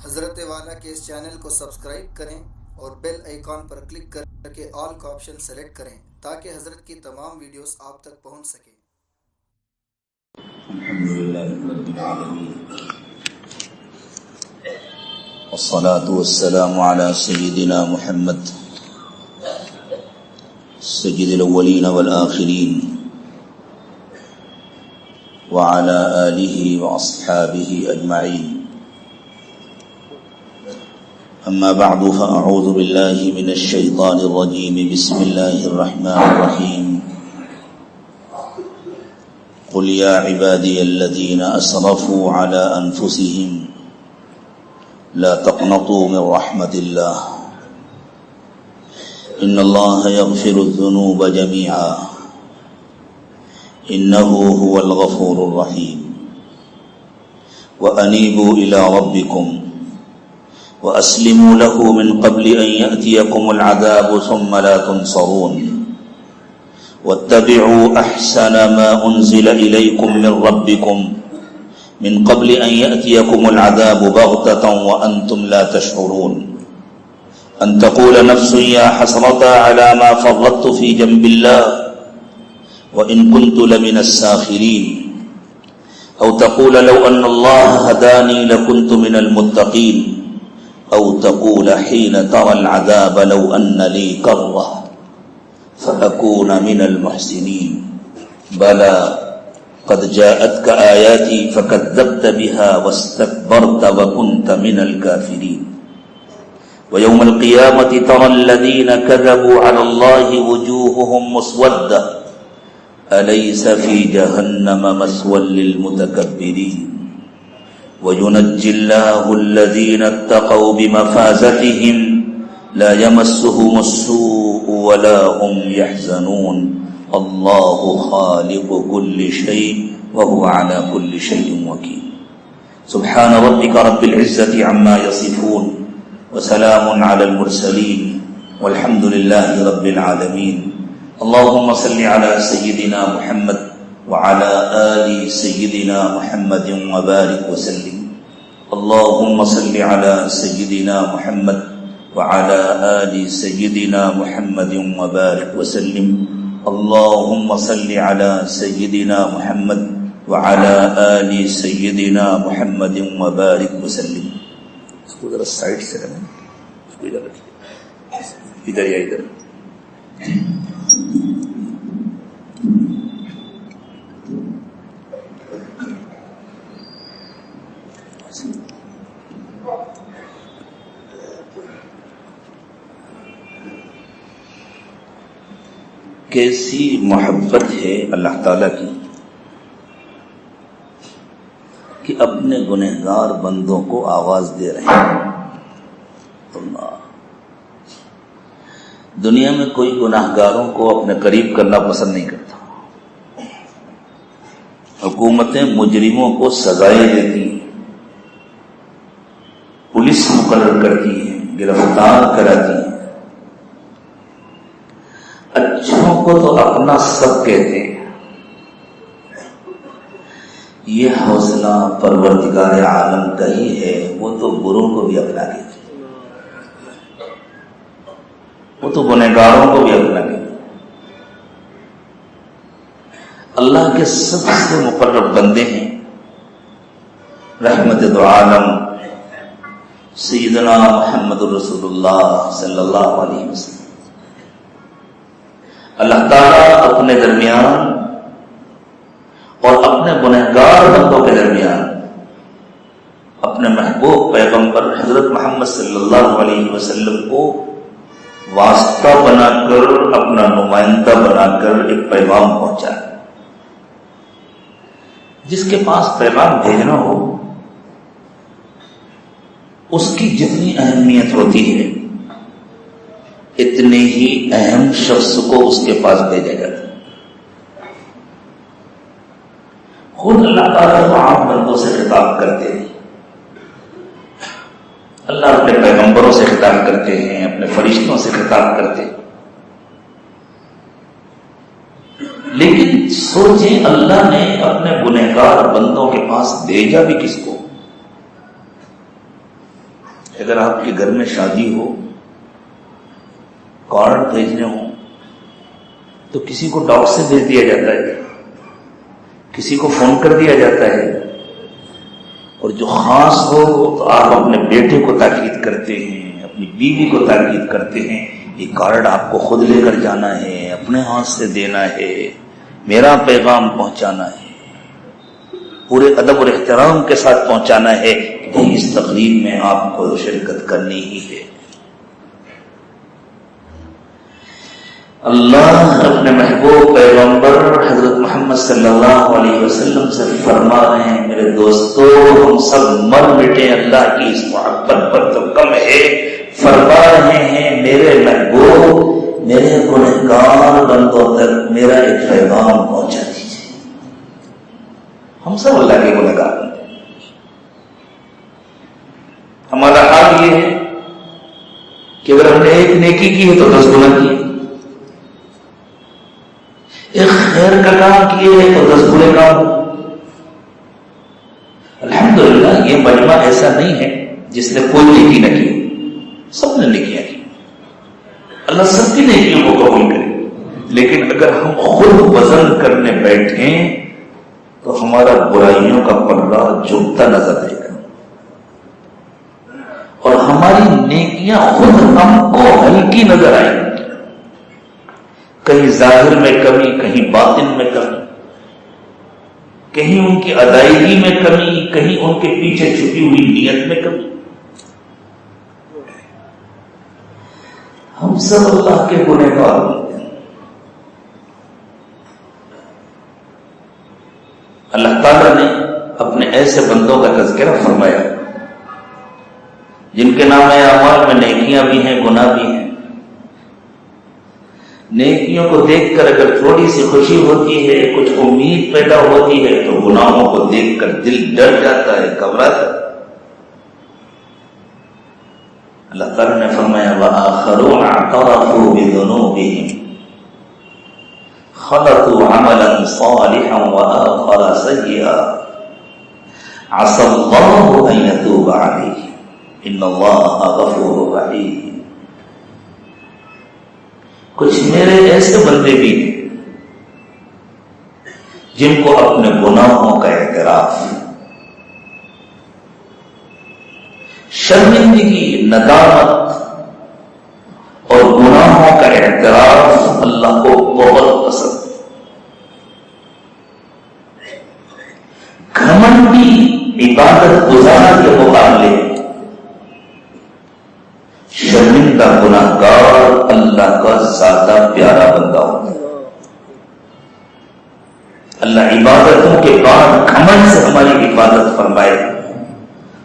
حضرت والا کے اس چینل کو سبسکرائب کریں اور بیل آئیکن پر کلک کر کے آل کا آپشن سلیکٹ کریں تاکہ حضرت کی تمام ویڈیوز آپ تک پہنچ سکیں۔ الحمدللہ رب العالمین والصلاة والسلام على سيدنا محمد سيد الأولين والآخرين وعلى آله وأصحابه أجمعين، أما بعد فأعوذ بالله من الشيطان الرجيم، بسم الله الرحمن الرحيم، قل يا عبادي الذين أسرفوا على أنفسهم لا تقنطوا من رحمة الله إن الله يغفر الذنوب جميعا إنه هو الغفور الرحيم وأنيبوا إلى ربكم وأسلموا له من قبل أن يأتيكم العذاب ثم لا تنصرون واتبعوا أحسن ما أنزل إليكم من ربكم من قبل أن يأتيكم العذاب بغتة وأنتم لا تشعرون أن تقول نفس يا حسرة على ما فرطت في جنب الله وإن كنت لمن الساخرين أو تقول لو أن الله هداني لكنت من المتقين أو تقول حين ترى العذاب لو أن لي كرة فأكون من المحسنين بلى قد جاءتك آياتي فكذبت بها واستكبرت وكنت من الكافرين ويوم القيامة ترى الذين كذبوا على الله وجوههم مسودة أليس في جهنم مثوى للمتكبرين وينجي الله الذين اتقوا بمفازتهم لا يمسهم السوء ولا هم يحزنون الله خالق كل شيء وهو على كل شيء وكيل سبحان ربك رب العزة عما يصفون وسلام على المرسلين والحمد لله رب العالمين اللهم صل على سيدنا محمد وعلى آل سيدنا محمد وبارك وسلم اللهم صل على سيدنا محمد وعلى آل سيدنا محمد وبارك وسلم اللهم صل على سيدنا محمد وعلى آل سيدنا محمد وبارك وسلم اس کو ذرا سائڈ سے رکھیں، اس کو ادھر رکھیں، ادھر یا ادھر کیسی محبت ہے اللہ تعالیٰ کی کہ اپنے گنہگار بندوں کو آواز دے رہے ہیں۔ اللہ، دنیا میں کوئی گناہگاروں کو اپنے قریب کرنا پسند نہیں کرتا، حکومتیں مجرموں کو سزائیں دیتی ہیں، پولیس مقرر کرتی ہے، گرفتار کراتی ہے، اچھوں کو تو اپنا سب کہتے ہیں۔ یہ حوصلہ پروردگار عالم کا ہی ہے، وہ تو بروں کو بھی اپنا لیتے، وہ تو گنہگاروں کو بھی اپنا لیتے۔ اللہ کے سب سے مقرب بندے ہیں رحمت دو عالم سیدنا محمد رسول اللہ صلی اللہ علیہ وسلم۔ اللہ تعالیٰ اپنے درمیان اور اپنے گنہگار بندوں کے درمیان اپنے محبوب پیغمبر حضرت محمد صلی اللہ علیہ وسلم کو واسطہ بنا کر، اپنا نمائندہ بنا کر ایک پیغام پہنچا۔ جس کے پاس پیغام بھیجنا ہو اس کی جتنی اہمیت ہوتی ہے اتنے ہی اہم شخص کو اس کے پاس بھیجا جاتا ہے۔ خود اللہ تعالیٰ تو عام بندوں سے خطاب کرتے ہیں، اللہ اپنے پیغمبروں سے خطاب کرتے ہیں، اپنے فرشتوں سے خطاب کرتے ہیں، لیکن سوچیں اللہ نے اپنے گنہگار بندوں کے پاس بھیجا بھی کس کو؟ اگر آپ کے گھر میں شادی ہو، کارڈ بھیجنے ہوں تو کسی کو ڈاک سے بھیج دیا جاتا ہے، کسی کو فون کر دیا جاتا ہے، اور جو خاص ہو تو آپ اپنے بیٹے کو تاکید کرتے ہیں، اپنی بیوی کو تاکید کرتے ہیں، یہ کارڈ آپ کو خود لے کر جانا ہے، اپنے ہاتھ سے دینا ہے، میرا پیغام پہنچانا ہے، پورے ادب اور احترام کے ساتھ پہنچانا ہے کہ اس تقریب میں آپ کو شرکت کرنی ہی ہے۔ اللہ اپنے محبوب پیغمبر حضرت محمد صلی اللہ علیہ وسلم سے فرما رہے ہیں، میرے دوستو ہم سب مر مٹے اللہ کی اس محبت پر تو کم ہے، فرما رہے ہیں میرے محبوب میرے گنہگار بندوں تک میرا ایک پیغام پہنچا دیجیے۔ ہم سب اللہ کے گنہگار بندے، ہمارا حال یہ ہے کہ اگر ہم نے ایک نیکی کی ہے تو 10 گناہ کیے، ایک خیر کا کام کیے ہیں تو 10 برے کام۔ الحمدللہ یہ مجمع ایسا نہیں ہے جس نے کوئی نیکی نہ کی، سب نے نیکیاں کی، اللہ سب کی نیکیوں کو قبول کرے، لیکن اگر ہم خود وزن کرنے بیٹھیں تو ہمارا برائیوں کا پلڑا جھکتا نظر آئے گا، اور ہماری نیکیاں خود ہم کو ہلکی نظر آئیں گی، کہیں ظاہر میں کمی، کہیں باطن میں کمی، کہیں ان کی ادائیگی میں کمی، کہیں ان کے پیچھے چھپی ہوئی نیت میں کمی۔ ہم سب اللہ کے گنہگار ہوتے ہیں۔ اللہ تعالیٰ نے اپنے ایسے بندوں کا تذکرہ فرمایا جن کے نام اعمال میں نیکیاں بھی ہیں، گناہ بھی ہیں۔ نیکیوں کو دیکھ کر اگر تھوڑی سی خوشی ہوتی ہے، کچھ امید پیدا ہوتی ہے، تو گناہوں کو دیکھ کر دل ڈر جاتا ہے، گھبراتا ہے۔ اللہ تعالیٰ نے فرمایا وَآخَرُونَ اعْتَرَفُوا بِذُنُوبِهِمْ خَلَطُوا عَمَلًا صَالِحًا وَآخَرَ سَيِّئًا عَسَى اللَّهُ أَن يَتُوبَ عَلَيْهِمْ إِنَّ اللَّهَ غَفُورٌ رَحِيمٌ۔ کچھ میرے ایسے بندے بھی ہیں جن کو اپنے گناہوں کا اعتراف، شرمندگی، ندامت اور گناہوں کا اعتراف اللہ کو بہت پسند ہے۔ گھمنڈی عبادت گزار کے مقابلے شرمندہ گناہگار اللہ کا زیادہ پیارا بندہ ہوتا ہے۔ اللہ عبادتوں کے بعد گھمنڈ سے ہماری حفاظت فرمائے،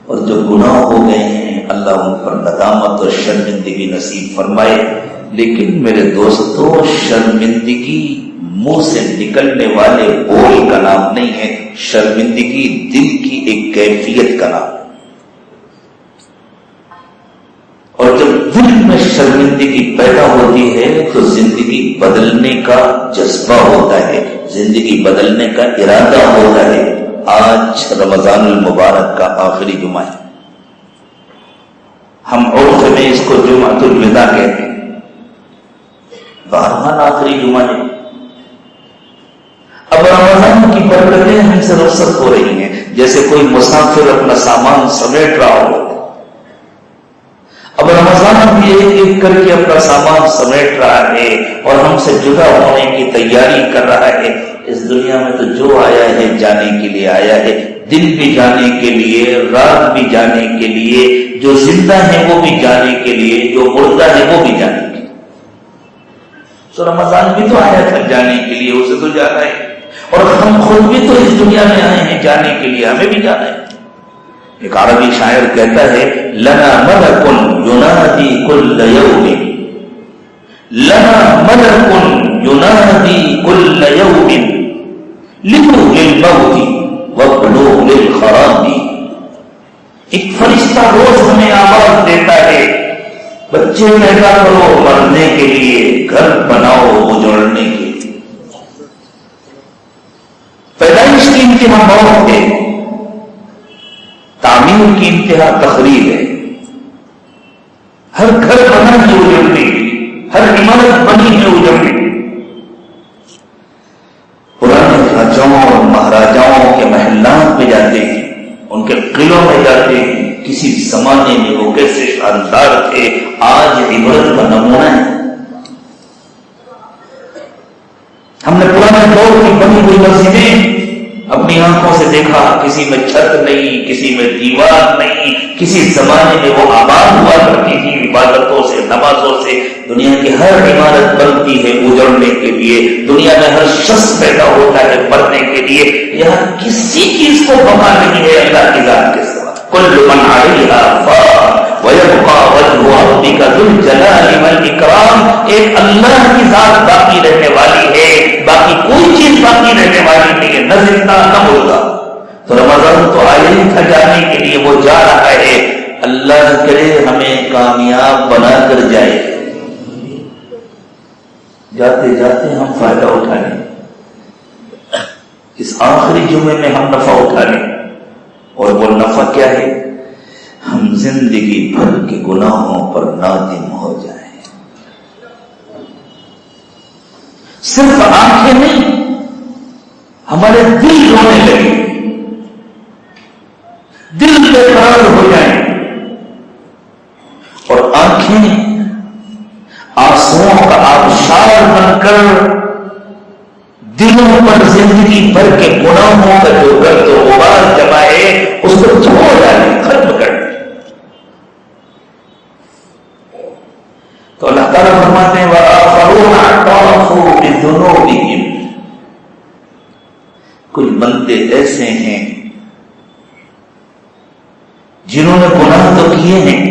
اور جو گناہ ہو گئے ہیں اللہ ان پر ندامت اور شرمندگی نصیب فرمائے۔ لیکن میرے دوستو، شرمندگی منہ سے نکلنے والے بول کا نام نہیں ہے، شرمندگی دل کی ایک کیفیت کا نام ہے، اور جب دل میں شرمندگی پیدا ہوتی ہے تو زندگی بدلنے کا جذبہ ہوتا ہے، زندگی بدلنے کا ارادہ ہوتا ہے۔ آج رمضان المبارک کا آخری جمعہ ہے، ہم عرف میں اس کو جمعۃ الوداع کہتے ہیں، 12واں آخری جمعہ ہے۔ اب رمضان کی برکتیں ہم سے رخصت ہو رہی ہیں، جیسے کوئی مسافر اپنا سامان سمیٹ رہا ہو۔ اب رمضان بھی ایک ایک کر کے اپنا سامان سمیٹ رہا ہے اور ہم سے جدا ہونے کی تیاری کر رہا ہے۔ اس دنیا میں تو جو آیا ہے جانے کے لیے آیا ہے، دن بھی جانے کے لیے، رات بھی جانے کے لیے، جو زندہ ہے وہ بھی جانے کے لیے، جو مردہ ہے وہ بھی جانے کے لیے۔ تو رمضان بھی تو آیا تھا جانے کے لیے، اسے تو جانا ہے، اور ہم خود بھی تو اس دنیا میں آئے ہیں جانے کے لیے، ہمیں بھی جانا ہے۔ ایک عربی شاعر کہتا ہے لنا ملک ینادی کل یوم، لنا ملک ینادی کل یوم لبلغ الموت وبلوغ للخراب۔ ایک فرشتہ روز ہمیں آواز دیتا ہے بچے پیدا کرو مرنے کے لیے، گھر بناؤ اجڑنے کے لیے۔ پیدائش کی انتہا موت ہے، تعمیر کی انتہا تخریب ہے۔ ہر گھر بنا ہے اجڑنے کے لیے، ہر عمارت بنی ہے اجڑنے کے لیے۔ پرانے راجاؤں اور مہاراجاؤں کے محلات میں جاتے ہیں، ان کے قلعوں میں جاتے ہیں، کسی زمانے میں وہ کیسے شاندار تھے، آج عبرت کا نمونہ ہے۔ ہم نے پرانے دور کی بنی ہوئی مسجدیں اپنی آنکھوں سے دیکھا، کسی میں چھت نہیں، کسی میں دیوار نہیں، کسی زمانے میں وہ آباد ہوا کرتی تھی عبادتوں سے، نمازوں سے۔ دنیا کی ہر عمارت بنتی ہے اجڑنے کے لیے، دنیا میں ہر شخص پیدا ہوتا ہے مرنے کے لیے، یہاں کسی چیز کو بقا نہیں ہے اللہ کی ذات کے سوا۔ کل من علیہا فان ویبقى وجہ ربک ذو الجلال والاکرام، ایک اللہ کی ذات باقی رہنے والی ہے، باقی کوئی چیز باقی رہنے والی نہیں ہے، نہ زندہ نہ مردہ۔ تو رمضان تو آیا ہی تھا جانے کے لیے، وہ جا رہا ہے، اللہ کرے ہمیں کامیاب بنا کر جائے، جاتے جاتے ہم فائدہ اٹھا لیں، اس آخری جمعے میں ہم نفع اٹھا لیں۔ اور وہ نفع کیا ہے؟ ہم زندگی بھر کے گناہوں پر نادم ہو جائیں۔ صرف آنکھیں نہیں، ہمارے دل رونے لگے، دل بے قرار ہو جائیں، اور آنکھیں آنسوؤں کا آبشار بن کر دلوں پر زندگی بھر کے گناہوں کا جو گرد و غبار جمع ہے اس کو دھو ڈالیں، ختم کر دیں۔ تو اللہ تعالیٰ فرماتے ہیں وَآخَرُونَ اعْتَرَفُوا بِذُنُوبِهِمْ، کچھ بندے ایسے ہیں جنہوں نے گناہ تو کیے ہیں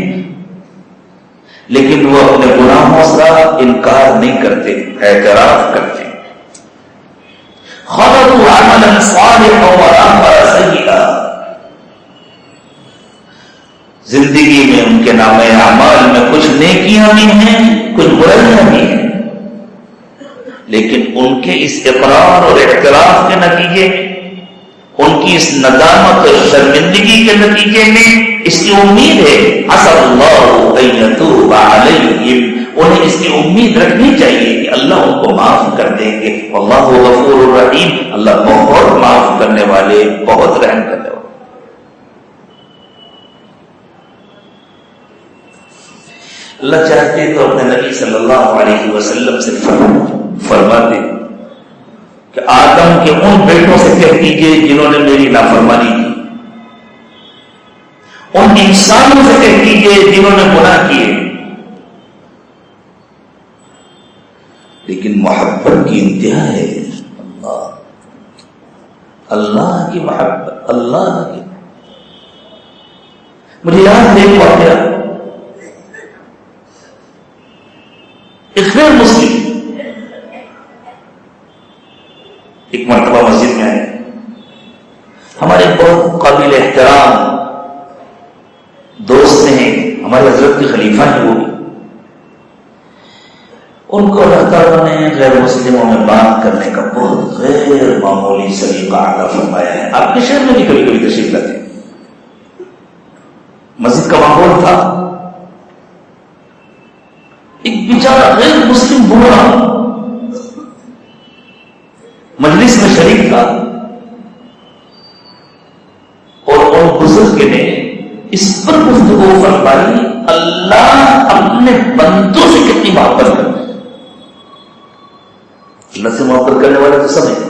لیکن وہ اپنے گناہوں کا انکار نہیں کرتے، اعتراف کرتے ہیں۔ خَلَطُوا عَمَلًا صَالِحًا وَآخَرَ سَيِّئًا، زندگی میں ان کے نام اعمال میں کچھ نیکیاں بھی ہیں، کچھ برائیاں بھی ہیں، لیکن ان کے اس اقرار اور اعتراف کے نتیجے میں، ان کی اس ندامت اور شرمندگی کے نتیجے میں اس کی امید ہے عَسَى اللَّهُ أَن يَتُوبَ عَلَيْهِمْ، انہیں اس کی امید رکھنی چاہیے کہ اللہ ان کو معاف کر دیں گے۔ واللہ غفور الرحیم، اللہ بہت معاف کرنے والے، بہت رحم کرنے والے۔ اللہ چاہتے تو اپنے نبی صلی اللہ علیہ وسلم سے فرماتے کہ آدم کے ان بیٹوں سے کہہ دیجیے جنہوں نے میری نافرمانی کی، ان انسانوں سے کہہ دیجیے جنہوں نے گناہ کیے، لیکن محبت کی انتہا ہے اللہ کی محبت، اللہ کی۔ مجھے یاد ایک واقعہ، ایک غیر مسلم ایک مرتبہ مسجد میں آئے، ہمارے بہت قابل احترام دوست ہیں، ہمارے حضرت کے خلیفہ ہیں، وہ بھی ان کو اللہ تعالیٰ نے غیر مسلموں میں بات کرنے کا بہت غیر معمولی سلیقہ عطا فرمایا ہے۔ آپ کے شہر میں بھی کبھی کبھی تشریف لاتے ہیں، مسجد کا ماحول تھا، ایک بیچارہ غیر مسلم بوڑھا مجلس میں شریک تھا، اور ان بزرگ نے اس پر گفتگو فرمائی اللہ اپنے بندوں سے کتنی محبت کرتا ہے۔ اللہ سے محبت کرنے والے تو سب ہیں،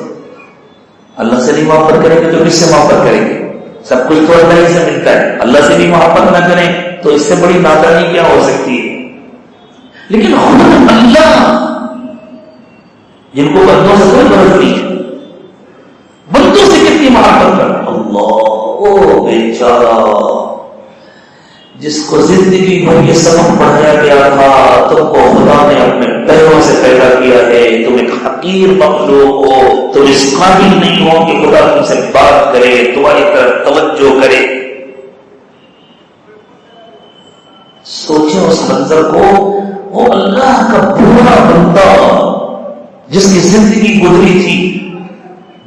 اللہ سے نہیں محبت کریں گے تو کس سے محبت کریں گے؟ سب کچھ تو اللہ ہی سے ملتا ہے، اللہ سے بھی محبت نہ کریں تو اس سے بڑی نادانی کیا ہو سکتی ہے؟ لیکن خود اللہ جن کو بندوں سے کوئی غرض نہیں ہے، بندوں سے کتنی محبت کرتا ہے اللہ، او بیچارہ جس کو زندگی بھر یہ سبق پڑھایا گیا تھا تم کو خدا نے اپنے پیروں سے پیدا کیا ہے، تم ایک حقیر مخلوق ہو، تم اس قابل نہیں ہو کہ خدا تم سے بات کرے، تمہاری طرف توجہ کرے۔ سوچیں اس منظر کو، وہ اللہ کا بوڑھا بندہ جس کی زندگی گزری تھی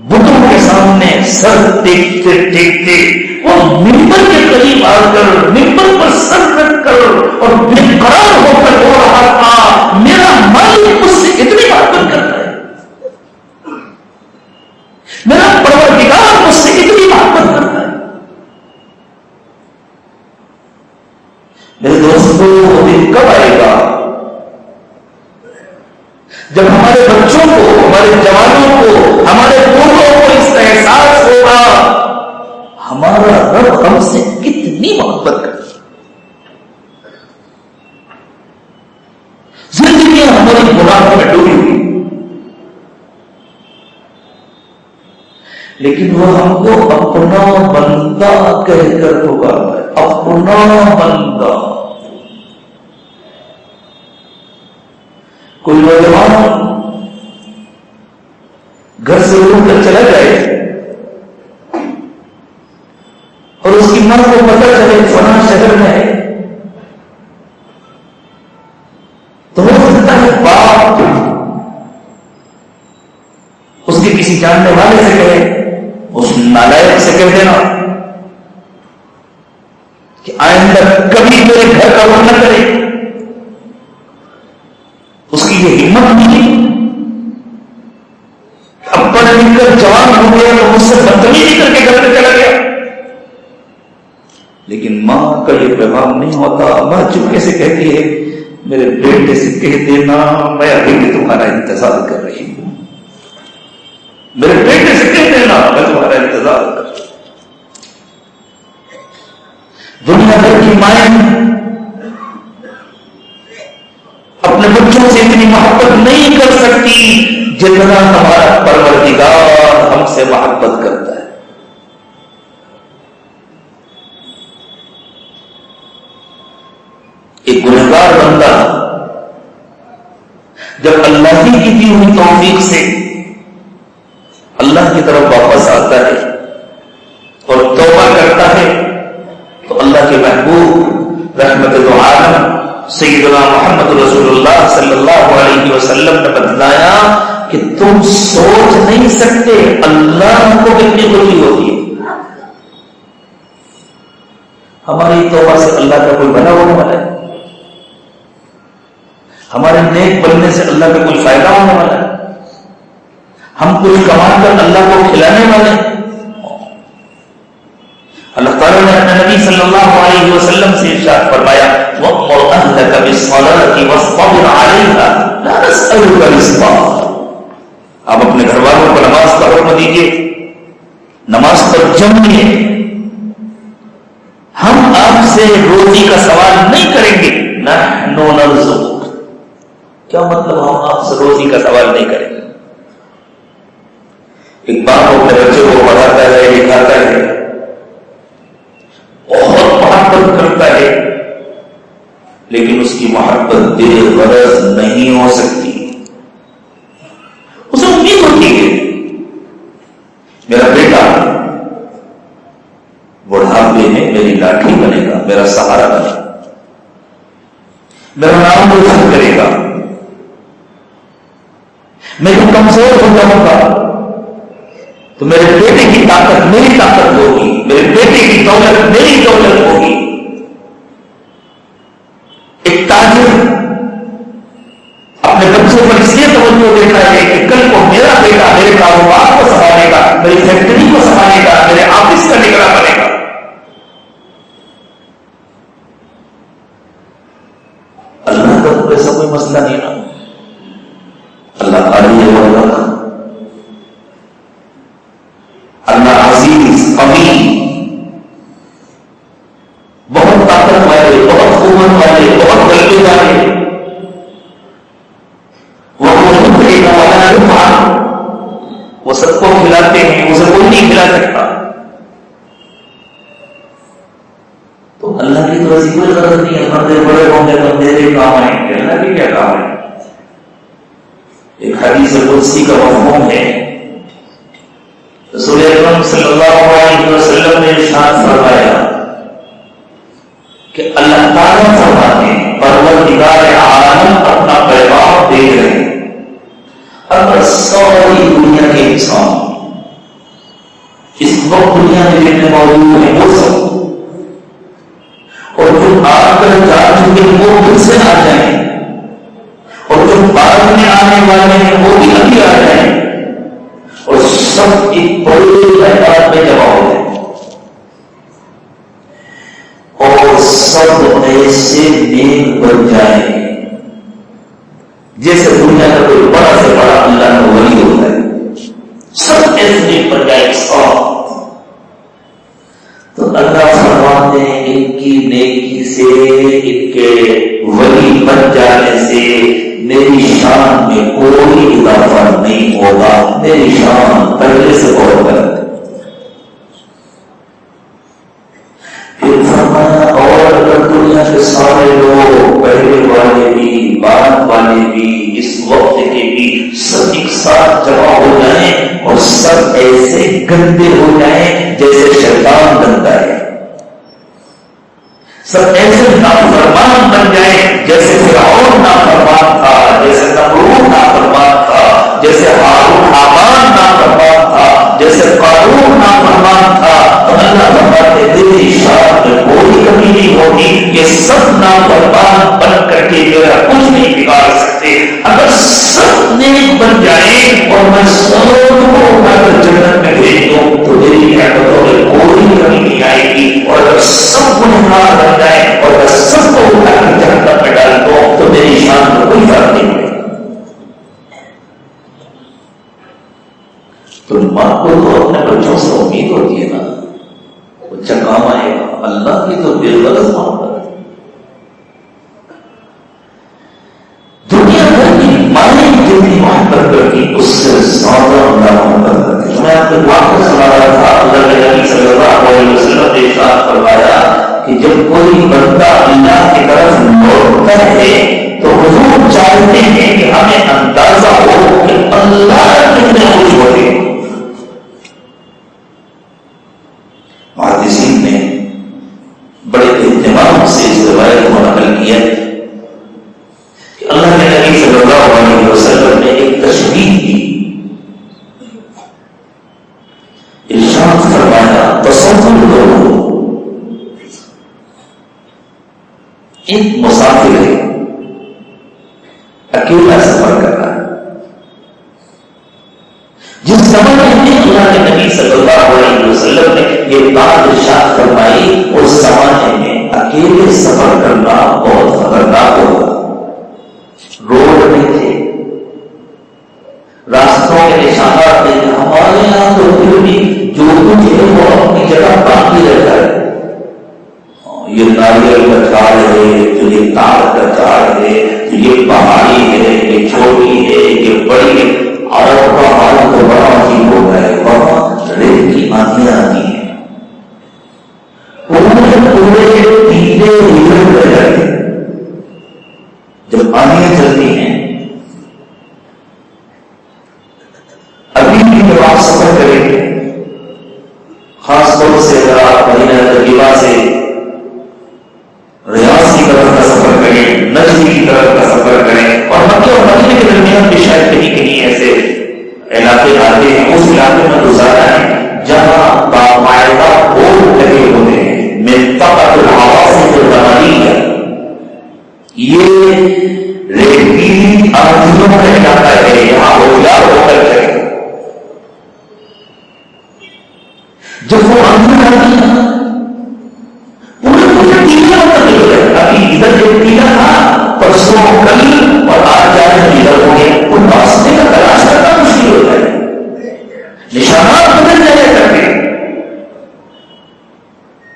بتوں کے سامنے سر ٹیکتے ٹیکتے وہ ممبر کے قریب آ کر ممبر پر سر رکھ کر اور بے قرار ہو کر ہو رہا تھا، میرا مالک مجھ سے اتنی محبت کرتا ہے، میرا پروردگار مجھ سے اتنی محبت کرتا ہے۔ میرے دوستوں، وہ دن کب آئے گا جب ہمارے بچوں کو، ہمارے جوانوں کو، ہمارے بوڑھوں کو اس کا احساس ہوگا ہمارا رب ہم سے کتنی محبت کرتا ہے۔ زندگیاں ہماری گناہوں میں ڈوبی ہوئی، لیکن وہ ہم کو اپنا بندہ کہہ کر پکارتا ہے، اپنا بندہ۔ کوئی نوجوان گھر سے اڑ کر چلا جائے اور اس کی ماں کو پتہ چلے فلاں شہر میں ہے، تو ہو سکتا ہے باپ اس کے کسی جاننے والے سے کہے، اس نالائق سے کہہ دینا کہ آئندہ کبھی میرے گھر کا رخ نہ کرے۔ اس کی یہ ہمت نہیں، اب پڑھ لکھ کر جوان ہو گیا تو مجھ سے بدتمیزی کر کے گھر میں چلا گیا۔ لیکن ماں کا یہ پیغام نہیں ہوتا، ماں چپکے سے کہتی ہے میرے بیٹے سے کہہ دینا میں ابھی بھی تمہارا انتظار کر رہی ہوں، میرے بیٹے سے کہہ دینا میں تمہارا انتظار کر رہی ہوں۔ دنیا بھر کی مائیں اپنے بچوں سے اتنی محبت نہیں کر سکتی جتنا ہمارا پروردگار ہم سے محبت کرتا ہے۔ ایک گنہگار بندہ جب اللہ ہی کی دی ہوئی توفیق سے اللہ کی طرف واپس آتا ہے اور توبہ کرتا ہے تو اللہ کے محبوب رحمت دو عالم سیدنا محمد رسول اللہ صلی اللہ علیہ وسلم نے بتلایا کہ تم سوچ نہیں سکتے اللہ کو کتنی خوشی ہوتی ہے۔ ہماری توبہ سے اللہ کا کوئی بھلا ہونے والا ہے؟ ہمارے نیک بننے سے اللہ کا کوئی فائدہ ہونے والا ہے؟ ہم کچھ کما کر اللہ کو کھلانے والے ہیں؟ اللہ تعالیٰ نے اپنے نبی صلی اللہ علیہ وسلم سے ارشاد فرمایا وَأْمُرْ أَهْلَكَ بِالصَّلَاةِ وَاصْطَبِرْ عَلَيْهَا لَا نَسْأَلُكَ رِزْقًا۔ آپ اپنے گھر والوں کو نماز کا حکم دیجیے، نماز پر جمیے، ہم آپ سے روزی کا سوال نہیں کریں گے۔ نَحْنُ نَرْزُقُكَ، کیا مطلب ہم آپ سے روزی کا سوال نہیں کریں گے؟ ایک باپ اپنے بچے کو پڑھاتا ہے، لکھاتا ہے، بہت محبت کرتا ہے، لیکن اس کی محبت بے غرض نہیں ہو سکتی۔ اسے امید ہوتی ہے میرا بیٹا بڑھاپے میں میری لاٹھی بنے گا، میرا سہارا بنے گا، میرا نام روشن کرے گا، میں جب کمزور ہو جاؤں گا تو میرے بیٹے کی طاقت میری طاقت ہوگی، میرے بیٹے کی دولت میری دولت ہوگی۔ ایک تاجر اپنے بچوں پر اس لیے توجہ دیتا ہے کہ کل کو میرا بیٹا میرے کاروبار کو سنبھالے گا، میری فیکٹری کو سنبھالے گا، میرے آفس کا نگراں بنے گا۔ اللہ کا تو ایسا کوئی مسئلہ نہیں نا، اللہ علی ہے، اللہ عزیز قوی، بہت طاقت والے، بہت قوت والے، بہت غلبے والے، وہ سب کو کھلاتے ہیں، اسے کوئی نہیں کھلا سکتا۔ تو اللہ کی تو ایسی کوئی غرض نہیں ہے بندے بڑے ہوں گے تو میرے کام آئیں گے، اللہ کی کیا کام ہے؟ ایک حدیث قدسی کا مفہوم ہے، رسول اکرم صلی اللہ علیہ وسلم نے ارشاد فرمایا کہ اللہ تعالیٰ فرماتے ہیں پروردگار عالم اپنا پیغام دے رہے ہیں، اگر ساری دنیا کے انسان اس شوق دنیا میں جتنے موجود ہیں وہ سب، اور جو آ کر جا چکے وہ پھر سے آ جائیں، اور جو بعد میں آنے والے ہیں وہ بھی ابھی آ جائیں، اور سب ایک بڑے میدان میں جمع ہو جائیں، اور سب ایسے نیک بن جائیں جیسے دنیا کا کوئی بڑا سے بڑا اللہ کا ولی ہوتا ہے، سب ایسے نیک بن جائے سب۔ تو اللہ فرماتے ہیں ان کی نیکی سے، ان کے ولی بن جانے سے میری شان میں کوئی اضافہ نہیں ہوگا، میری شان پہلے سے بہت غلط ہے۔ پھر فرمایا اور اگر دنیا کے سارے لوگ پہلے والے بھی بعد والے بھی اس وقت کے بھی سب ایک ساتھ جمع ہو جائیں اور سب ایسے گندے ہو جائیں جیسے شیطان گندا ہے، سب ایسے نافرمان بن جائیں جیسے فرعون نافرمان تھا، جیسے نمرود نافرمان تھا، جیسے ہارون حامان نافرمان تھا، جیسے قارون نافرمان تھا، تو اللہ فرماتے میری شان میں کوئی کمی نہیں ہوگی، یہ سب نافرمان بن کر کے میرا کچھ نہیں بگاڑ سکتے۔ اگر سب نیک بن جائیں اور میں سب کو اگر جنت میں بھیج دوں تو میری نعمتوں میں کوئی کمی نہیں آئے گی، اور اگر سب گنہگار بن جائیں اور اگر سب کو اٹھا کر جہنم میں ڈال دوں تو میری شان میں کوئی فرق نہیں پڑے۔ تو ماں کو تو اپنے بچوں سے امید ہوتی ہے نا بچہ کام آئے گا، اللہ کی تو بے غرض محبت ہے۔ دنیا بھر کی مائیں جتنی محبت کرتی اس سے زیادہ اللہ محبت کرتی۔ میں آپ کو واقعہ سنا رہا تھا، اللہ کے نبی صلی اللہ علیہ وسلم نے ارشاد فرمایا کہ جب کوئی بندہ اللہ کی طرف لوٹتا ہے تو حضور چاہتے ہیں کہ ہمیں اندازہ ہو کہ اللہ کتنے خوش ہوتے ہیں۔ محدثین نے بڑے اہتمام سے اس روایت کو نقل کیا کہ اللہ کے نبی صلی اللہ علیہ وسلم نے ایک تشبیہ دی، ارشاد فرمایا تصور کرو ایک مسافر ہے، اکیلا سفر کر رہا ہے، جس زمانے میں اللہ کے نبی صلی اللہ علیہ وسلم نے یہ بات ارشاد فرمائی اس زمانے میں اکیلے سفر کرنا بہت خطرناک ہوگا، روڈ نہیں تھے، راستوں کے نشانات نہیں تھے، ہمارے یہاں تو پھر بھی جو کچھ ہے وہ اپنی جگہ باقی رہتا ہے، یہ ناریل کا جھاڑ ہے، تو یہ تار کا جھاڑ ہے، تو یہ پہاڑی ہے، یہ چھوٹی ہے، یہ بڑی ہے۔ عرب کا حال تو بڑا عجیب ہو گیا ہے، وہاں ریت کی آندیاں آتی ہیں، پورے تیلے ہیلے رہ جاتے ہیں، جب آندیاں چلتی ہیں۔ ابھی بھی جب آپ سفر کریں گے خاص طور سے اگر آپ مدینہ طیبہ سے ریاض کی طرف کا سفر کریں، نجد کی طرف کا سفر کریں، اور مکہ اور مدینے کے درمیان بھی شاید کہیں کہیں ایسے علاقے آتے ہیں، اس علاقے میں گزارا ہے جہاں باقاعدہ بورڈ لگے ہوتے ہیں، منطقۃ العواصف الرملیہ، یہ ریتیلی آندھیوں کا علاقہ ہے، یہاں ہوشیار ہو کر چلے۔ جب وہ آندھی آتی ہے ابھی ادھر ایک ٹیلا تھا، پرسوں کل اور آج جا رہے ادھر ہو گئے، ان راستے کا تلاش کرنا مشکل ہوتا ہے، نشانات بدل جایا کرتے،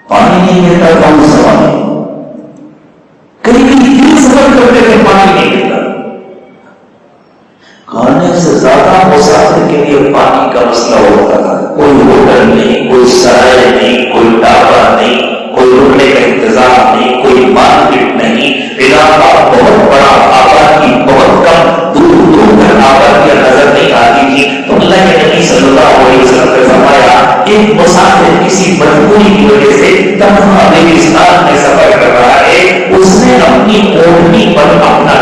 پانی نہیں ملتا تھا اس زمانے، کہیں کہیں دن سفر کرتے تھے پانی نہیں ملتا، کھانے سے زیادہ مسافر کے لیے پانی کا مسئلہ ہوتا تھا، کوئی ہوٹل نہیں، کوئی سرائے نہیں، کوئی ڈھابہ نہیں، کوئی رکنے کا انتظام نہیں، کوئی مارکیٹ نہیں، علاقہ بہت بڑا، آبادی بہت کم، دور دور تک آبادیاں نظر نہیں آتی تھی۔ تو اللہ کے نبی صلی اللہ علیہ وسلم نے فرمایا ایک مسافر کسی مجبوری کی وجہ سے تنہا ریگستان میں سفر کر رہا ہے، اس نے اپنی اونٹنی پر اپنا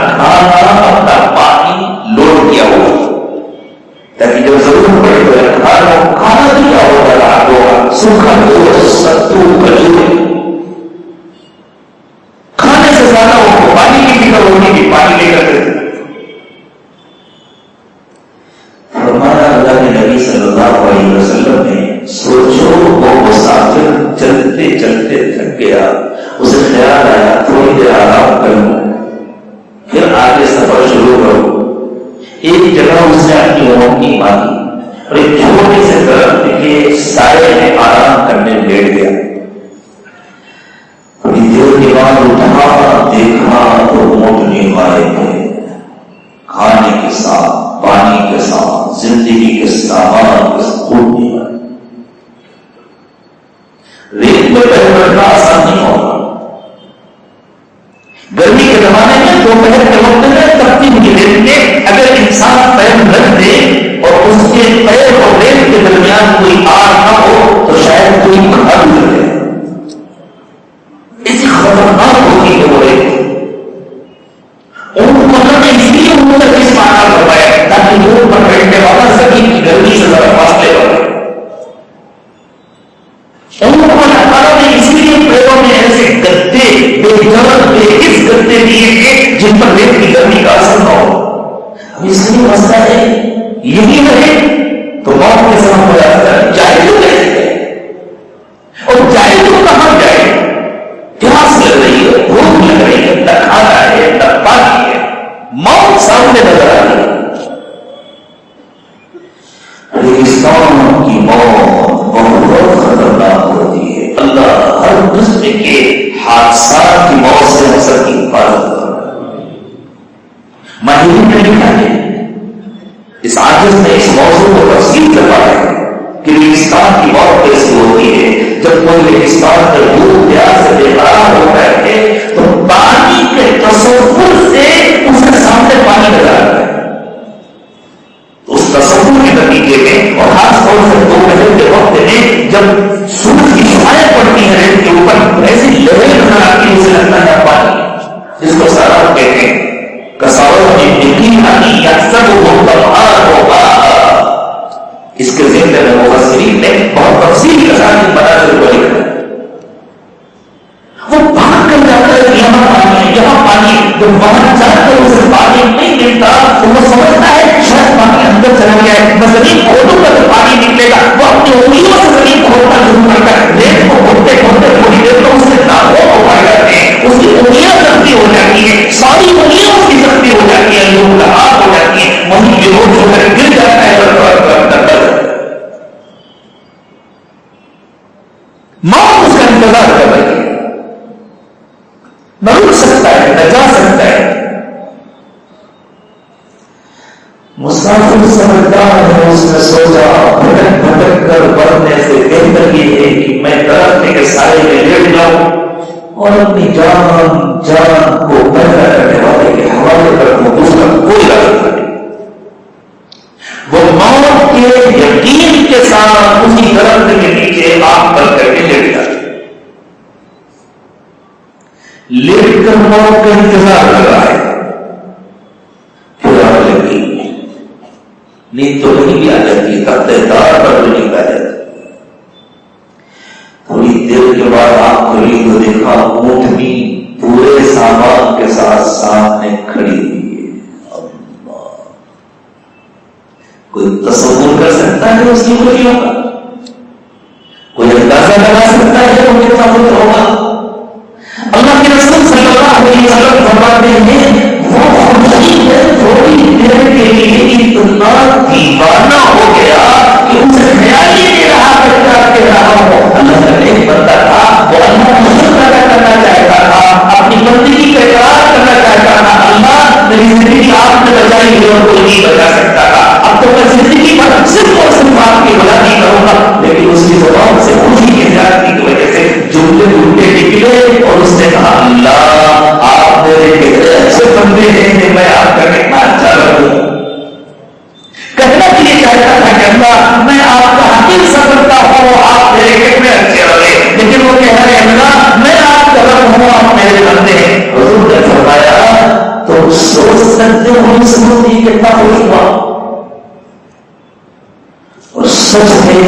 ایک جگہ اس نے اپنی اونٹنی باندھی اور ایک چھوٹے سے درخت کے سائے میں آرام کرنے بیٹھ گیا. تھوڑی دیر کے بعد اٹھا دیکھا تو اونٹنی غائب ہے. کھانے کے ساتھ، پانی کے ساتھ، زندگی کے سامان کے خود نہیں بنے. ریت میں پیر رکھنا آسان نہیں ہوگا. گرمی کے زمانے میں دوپہر کے وقت میں تپتی ہوئی ریت میں اگر انسان پیر رکھ دے اور اس کے پیر اور ریت کے درمیان کوئی آگ نہ ہو تو شاید کوئی بھاگ لگے. ایسی خطرناک ہوتی ہے وہ ریت. ان کو نے اس لیے ان تک اس معنی کروایا تاکہ لوگ پر بیٹھنے والا زمین کی گرمی سے ذرا فاصلے پر رہے. ان کو نے اس لیے پیروں میں ایسے گدے بے درد بے حس گدے دیے تھے جن پر ریت کی گرمی کا اثر نہ ہو. اب اس لیے مسئلہ ہے یہی رہے تو موت کے سبب ہو جاتا ہے. جائے تو کیسے جائے اور جائے تو کہاں جائے؟ پیاس لگ رہی ہے، بھوک لگ رہی ہے، نہ کھانا ہے نہ پانی ہے، موت سامنے نظر آ رہی ہے. ریگستان کی موت بہت خطرناک ہوتی ہے. اللہ ہر قسم کے حادثات کی موت سے نسل کی حفاظت کرتا ہے. ماہرین نے لکھا ہے اس عاجز نے اس موضوع کو تفصیل کروا ہے کہ ریگستان کی موت کیسی ہوتی ہے. جب کوئی ریگستان پر دور پیاس سے بے قرار ہو رہے تھے تو پانی کے تصور سے اس کے سامنے پانی نظر آتا ہے. اس تصور کے نتیجے میں اور خاص طور سے دوپہر کے وقت میں جب سورج کی شعائیں پڑتی ہیں ریت کے اوپر ایسی لہریں نظر آتی ہے، اسے لگتا ہے پانی جس کو سراب کہتے ہیں. کساوت میں یقین آتی اکثر وہ تباہ ہوگا. اس کے ذکر میں مفسرین نے بہت تفصیل کے ساتھ مناظر کو لکھا ہے. وہ بھاگ کر جاتا ہے یہاں پانی ہے یہاں پانی ہے. جب وہاں جا کر اسے پانی نہیں ملتا تو وہ سمجھتا ہے شاید پانی اندر چلا گیا ہے. میں زمین کھودوں گا تو پانی نکلے گا. وہ اپنی انگلیوں سے زمین کھودنا شروع کرتا ہے. ریت کو کھودتے کھودتے تھوڑی دیر میں اس کے دانتوں کو پڑ جاتے ہیں. اس کی انگلیاں سختی ہو جاتی ہیں. ساری انگلیاں اس کی سختی ہو جاتی ہیں. لوگ لہار ہو جاتی ہیں. وہیں بے ہوش ہو کر گر جاتا ہے. موت اس کا انتظار کر رہی ہے. نہ رک سکتا ہے نہ جا سکتا ہے. مسافر سمجھدار ہے. اس نے سوچا بھٹک بھٹک کر بڑھنے سے بہتر یہ ہے کہ میں درخت کے سائے میں لیٹ جاؤں اور اپنی جان کو پیدا کرنے والے کے حوالے کر دوں. دوسرا کوئی راستہ نہیں. وہ موت کے یقین کے ساتھ اسی درخت کے نیچے آنکھ بند کر کے لیٹ جاتے. لیٹ کر موت کا انتظار کر رہا ہے. پھر آگ لگی نیند تو نہیں بھی آ جاتی. تختے دار پر بھی نہیں آ جاتی. تھوڑی دیر کے بعد آنکھ کھلی تو دیکھا اونٹنی پورے سامان کے ساتھ سامنے کھڑی ہوئی ہے. کوئی تصور کر سکتا ہے اس کی خوشیوں کا؟ کوئی اندازہ لگا سکتا ہے وہ کتنا خوش ہوگا؟ اللہ کے رسول صلی اللہ علیہ وسلم فرماتے ہیں وہ خوشی ہے تھوڑی دیر کے لیے اتنا دیوانہ ہو گیا کہ اسے خیال ہی نہیں رہا کہ رہا ہو. اللہ کا ایک بندہ تھا وہ اللہ کا شکر ادا کرنا چاہتا تھا. اپنی بندگی کا اقرار کرنا چاہتا تھا. اللہ میری زندگی آپ نے بچائی ہے اور کوئی نہیں بچا سکتا تھا. اب تو میں زندگی پر صرف اور صرف آپ کی بلا نہیں کروں گا. لیکن اس کی زبان سے خوشی کے زیادتی کی وجہ سے جملے الٹے نکلے اور اس نے کہا اللہ آپ میرے کتنے اچھے بندے ہیں میں آپ کا کتنا اچھا رہوں. کہنا کہ یہ چاہتا تھا کہ اللہ میں آپ کا حقیق سمجھتا ہوں آپ میرے کتنے اچھے رہے. لیکن وہ کہہ رہے اللہ میں آپ کا رب ہوں آپ میرے بندے ہیں. حضور نے فرمایا تو سوچ سکتے ہو اس موتی کتنا خوش ہوا. اور سچ میں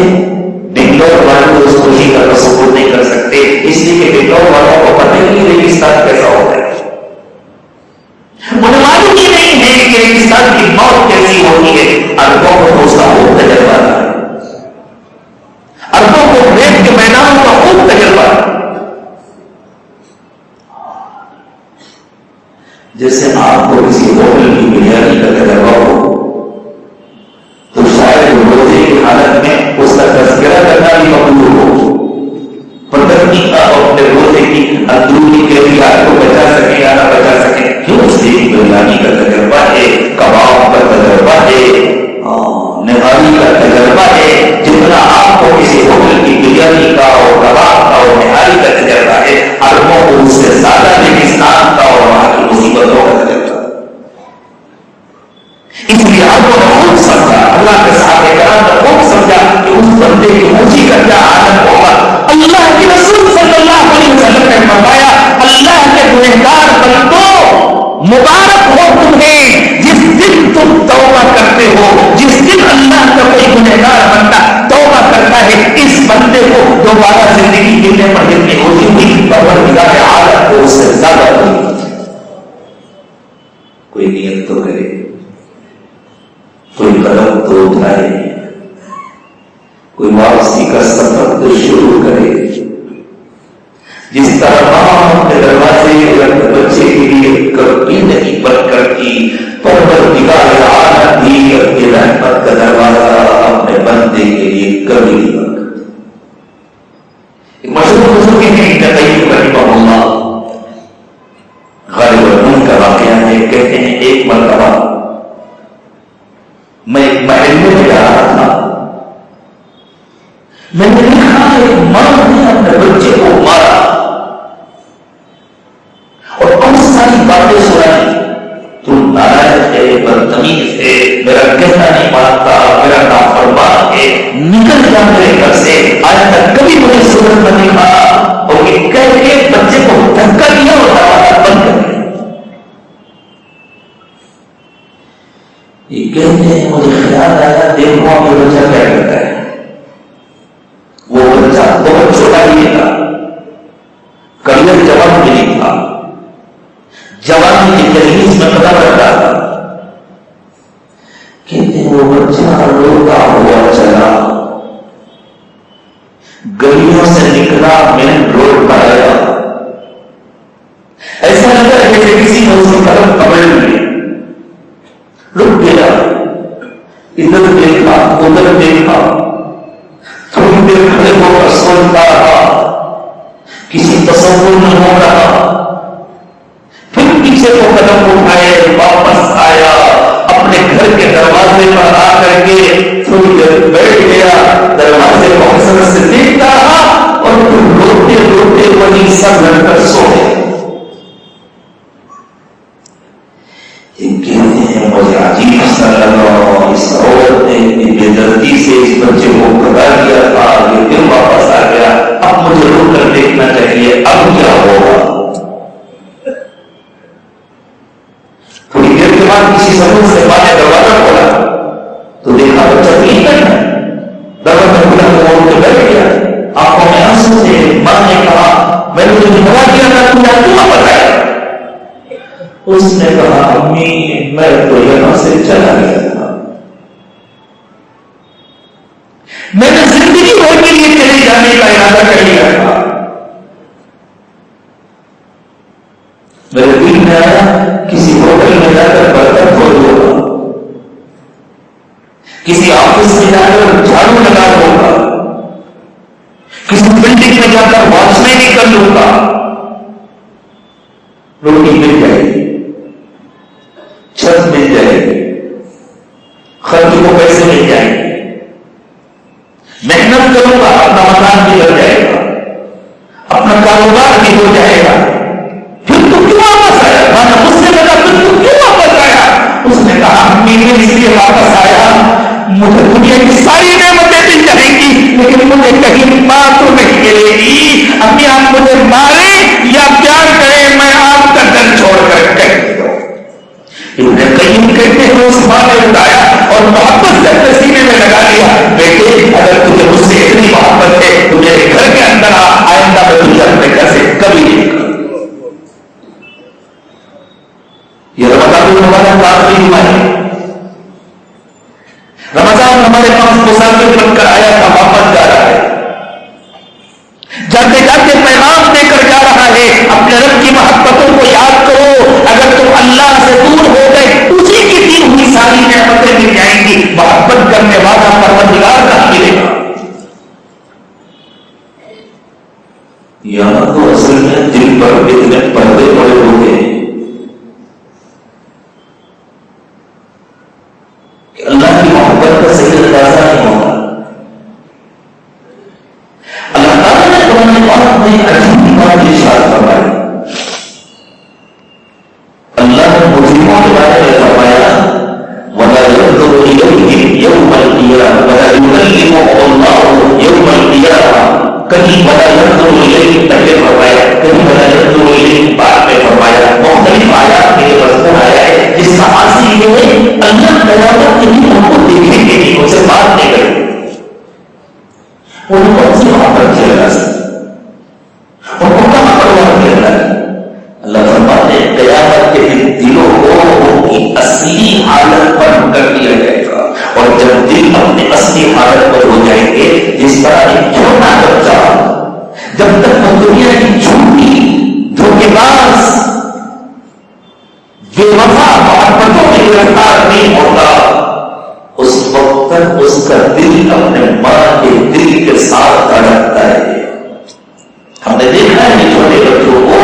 بنگلور والے اس خوشی کا تصور نہیں کر سکتے اس لیے کہ بنگلور والوں کو پتہ نہیں ریگستان کیسا ہوتا ہے. انہیں معلوم ہی نہیں ہے کہ ریگستان کی موت کیسی ہوتی ہے. اربوں کو اس کا خوب تجربہ تھا. اربوں کو ریت کے میدانوں کا خوب تجربہ تھا. جیسے آپ کو کسی ہوٹل کی بریانی کا تجربہ ہو اس لحاظوں نے خوب سمجھا، اللہ کے صحابہ کرام نے خوب سمجھا کہ اس بندے کی اونچی کا کیا عالم ہوگا۔ اللہ کے رسول صلی اللہ علیہ وسلم نے فرمایا اللہ کے گنہگار بندوں مبارک ہو تمہیں جس دن تم توبہ کرتے ہو، جس دن اللہ کا کوئی گنہگار بندہ توبہ کرتا ہے اس بندے کو دوبارہ زندگی کی نعمت اتنی ہوتی ہوئی پروردگار عالم کو اس سے زیادہ ہوئی۔ کوئی نیت تو کرے، کوئی قدم تو اٹھائے، کوئی واپسی کا سفر تو شروع کرے۔ جس طرح ماں اپنے دروازے اپنے بچے کے لیے کبھی نہیں بند کرتی، پروردگار عالم بھی اپنی رحمت کا دروازہ اپنے بندے کے لیے کبھی نہیں بند کرتا۔ ایک مشہور بزرگ ہیں ابن قیم رحمہ اللہ، غالب الملک کا واقعہ ہے، کہتے ہیں ایک مرتبہ میں ایک محل میں جا رہا تھا، میں نے دیکھا ایک ماں نے اپنے بچے کو مارا اور بہت ساری باتیں سنائی، تم نالائق ہے، بدتمیز ہے، میرا کہنا نہیں مانتا، میرا نافرمان ہے، نکل جا میرے گھر سے، آئندہ کبھی مجھے صورت میں نہیں کھانا، اور یہ کہہ کے بچے کو دھکا دیا اور دروازہ بند کر دیا۔ یہ کہتے ہیں مجھے خیال آیا دیکھو آپ یہ بچہ کیا کرتا ہے۔ وہ بچہ بہت چھوٹا ہی تھا، کریئر جوان بھی نہیں تھا، جوانی کی تجویز میں قدم رکھتا تھا۔ کہتے ہیں وہ بچہ روتا ہوا چلا، گلیوں سے نکلا، مین روڈ پر آیا، ایسا لگا جیسے کسی نے اس کی قدم پکڑ لی، رک گیا، ادھر دیکھا ادھر دیکھا، تھوڑی دیر کھڑے ہو کر سوچتا رہا، کسی تصور میں ہو رہا، پھر پیچھے کو قدم اٹھائے، واپس آیا، اپنے گھر کے دروازے پر آ کر کے تھوڑی دیر بیٹھ گیا، دروازے کو حسرت سے دیکھتا رہا اور پھر روتے روتے وہیں سر لڑ کر سو گئے۔ مجھے عجیب سا لگا، اس عورت نے اتنی بے دردی سے اس بچے کو بتا دیا تھا، یہ پھر واپس آ گیا، اب مجھے رک کر دیکھنا چاہیے اب کیا ہوگا۔ تھوڑی دیر کے بعد کسی سبب سے ماں نے دروازہ کھولا تو دیکھا بچہ نہیں ہے، دروازہ کھلا تو وہ بیٹھ گیا، آنکھوں میں آنسو تھے۔ ماں نے کہا میں نے تجھے دھوکا دیا تھا، تم نے کیوں بتایا؟ اس نے کہا امی میں تو یہاں سے چلا گیا تھا، میں نے زندگی بھر کے لیے چلے جانے کا ارادہ کر لیا تھا، میرے دل میں آیا کسی ہوٹل میں جا کر برتن دھو دوں گا، کسی آفس میں جا کر جھاڑو لگا دوں گا، کسی بلڈنگ میں جا کر واچ مین ہی کر لوں گا، روٹی مل جائے گی، چھت مل جائے گی، خرچ کو پیسے مل جائیں گے، محنت کروں گا اپنا مکان بھی بن جائے گا، اپنا کاروبار بھی ہو جائے گا، پھر تو کیوں واپس آیا؟ میں نے مجھ سے لگا پھر تو کیوں واپس آیا؟ اس نے کہا امی میں اس لیے واپس آیا، مجھے دنیا کی ساری نعمتیں مل جائیں گی لیکن مجھے کہیں ماں تو نہیں ملے گی، امی آپ مجھے مارے یا پیار کریں میں آپ کا گھر چھوڑ کر کہیں ابن قیم کہتے ہیں اس ماں نے اٹھایا اور محبت سے اپنے سینے میں لگا لیا، بیٹے اگر تجھے مجھ سے اتنی محبت ہے تو میرے گھر کے اندر آ، آئندہ میں تجھے اپنے گھر سے کبھی نہیں کروں۔ یہ رمضان المبارک کا آخری جمعہ ہے، رمضان ہمارے پاس مسافر بن کر آیا تھا، واپس جا رہا ہے، جاتے جاتے پیغام دے کر جا رہا ہے، اپنے رب کی محبتوں کو یاد کرو، اگر تم اللہ سے دور ہو گئے اسی کی دی ہوئی ساری نعمتیں مل جائیں گی، محبت کرنے والا پروردگار کا ملے گا۔ یہاں تو اصل میں دل پر اتنے پردے پڑے ہو گئے کہ اللہ کی محبت کا صحیح اندازہ نہیں ہوتا۔ اللہ تعالیٰ نے قرآن پاک میں عجیب بات ارشاد فرمائی، اللہ نے مجرموں کے بارے میں فرمایا وَلَا یہ ہے اللہ قیامت کے دن ان کو دیکھیں گے نہیں، ان سے بات نہیں کریں گے، ان کو سے محبت کیا جا سکتا، ان کو کہاں پرواہ کیا جا سکتا۔ اللہ فرماتے ہیں قیامت کے دن دلوں کو ان کی اصلی حالت پر کر دیا جائے گا، اور جب دل اپنے اصلی حالت پر ہو جائیں گے، جس طرح ایک چھوٹا بچہ جب تک وہ دنیا کی جھوٹی دھوکے باز بے وفا محبتوں میں گرفتار نہیں ہوتا، اس وقت تک اس کا دل اپنے ماں کے دل کے ساتھ دھڑکتا ہے۔ ہم نے دیکھا ہے کہ چھوٹے بچوں کو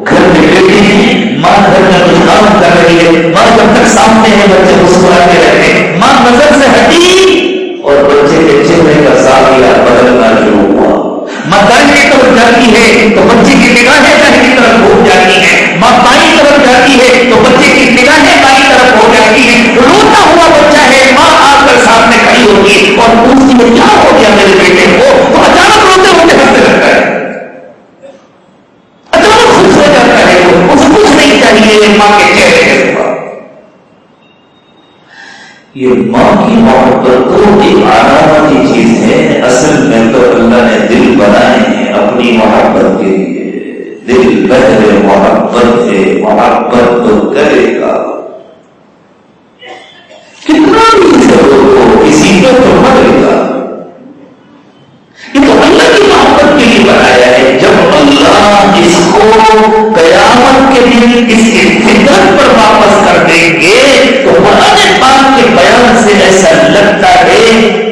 گھر میں بیٹھے ہیں، ماں گھر میں کچھ کام کر رہی ہے، ماں جب تک سامنے ہے بچے مسکراتے رہتے ہیں، ماں نظر سے ہٹی اور بچے کے چہرے کا زاویہ بدلنا شروع ہوا۔ ماں دائیں کی طرف جاتی ہے تو بچے کی نگاہیں دائیں کی طرف گھوم جاتی ہیں، ماں بائیں طرف جاتی ہے تو بچے کی نگاہیں بائیں طرف ہو جاتی ہیں۔ روتا ہوا بچہ ہے، ماں آ کر سامنے کھڑی ہوگی اور پوچھتی ہے کیا ہو گیا میرے بیٹے کو، تو اچانک روتے روتے ہنسنے لگتا ہے، اچانک خوش ہو جاتا ہے، اسے کچھ نہیں چاہیے ماں کے چہرے کے سوا۔ یہ ماں کی محبت تو ایک علامتی چیز ہے، اصل میں تو اللہ نے دل بنائے ہیں اپنی محبت کے لیے، دل بہر محبت ہے، محبت تو کرے گا، کتنا بھی ضرور ہو کسی کو تو مرے گا۔ یہ تو اللہ کی محبت کے لیے بنایا ہے۔ جب اللہ اس کو قیامت کے دن اس کی فطرت پر واپس کر دیں گے تو قرآن پاک کے بیان سے ایسا لگتا ہے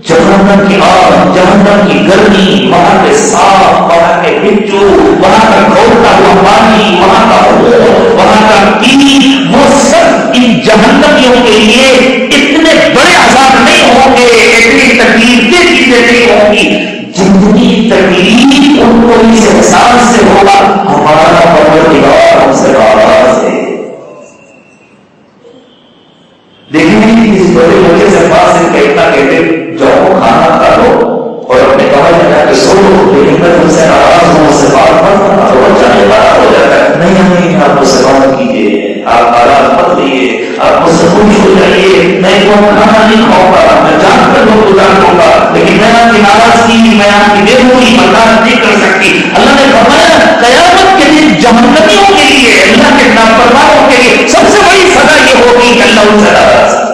جہنم کی آگ، جہنم کی گرمی، وہاں کے سانپ، وہاں کے بچھو، وہاں کا کھولتا ہوا پانی، وہاں کا خون، وہاں کا تین، وہ سب ان جہنمیوں کے لیے اتنے بڑے عذاب نہیں ہوں گے، اتنی تکلیفیں چیزیں نہیں ہوں گی جتنی تکلیف ان کو اس احساس سے ہوگا ہمارا پروردگار ہم سے ناراض ہے۔ لیکن اس بڑے بچے سے پاس سے کہتا کہتے جاؤ کھانا کھا لو اور اپنے کمرے میں جا کے سو لو، لیکن میں تم سے ناراض ہوں، مجھ سے بات مت کرنا، تو بچہ نہیں بڑا ہو جاتا ہے، نہیں آپ مجھ سے بات کیجیے، آپ آرام مت لیجیے، آپ مجھ سے خوش ہو جائیے، میں تو کھانا نہیں کھاؤں گا، میں جان کر لوگ گزار دوں گا، لیکن میں آپ کی ناراضگی، میں آپ کی بے روی برداشت نہیں کر سکتی۔ اللہ نے فرمایا قیامت کے دن جہنمیوں کے لیے، اللہ کے نافرمانوں کے لیے سب سے بڑی سزا یہ ہوگی کہ اللہ ان سے ناراض ہے۔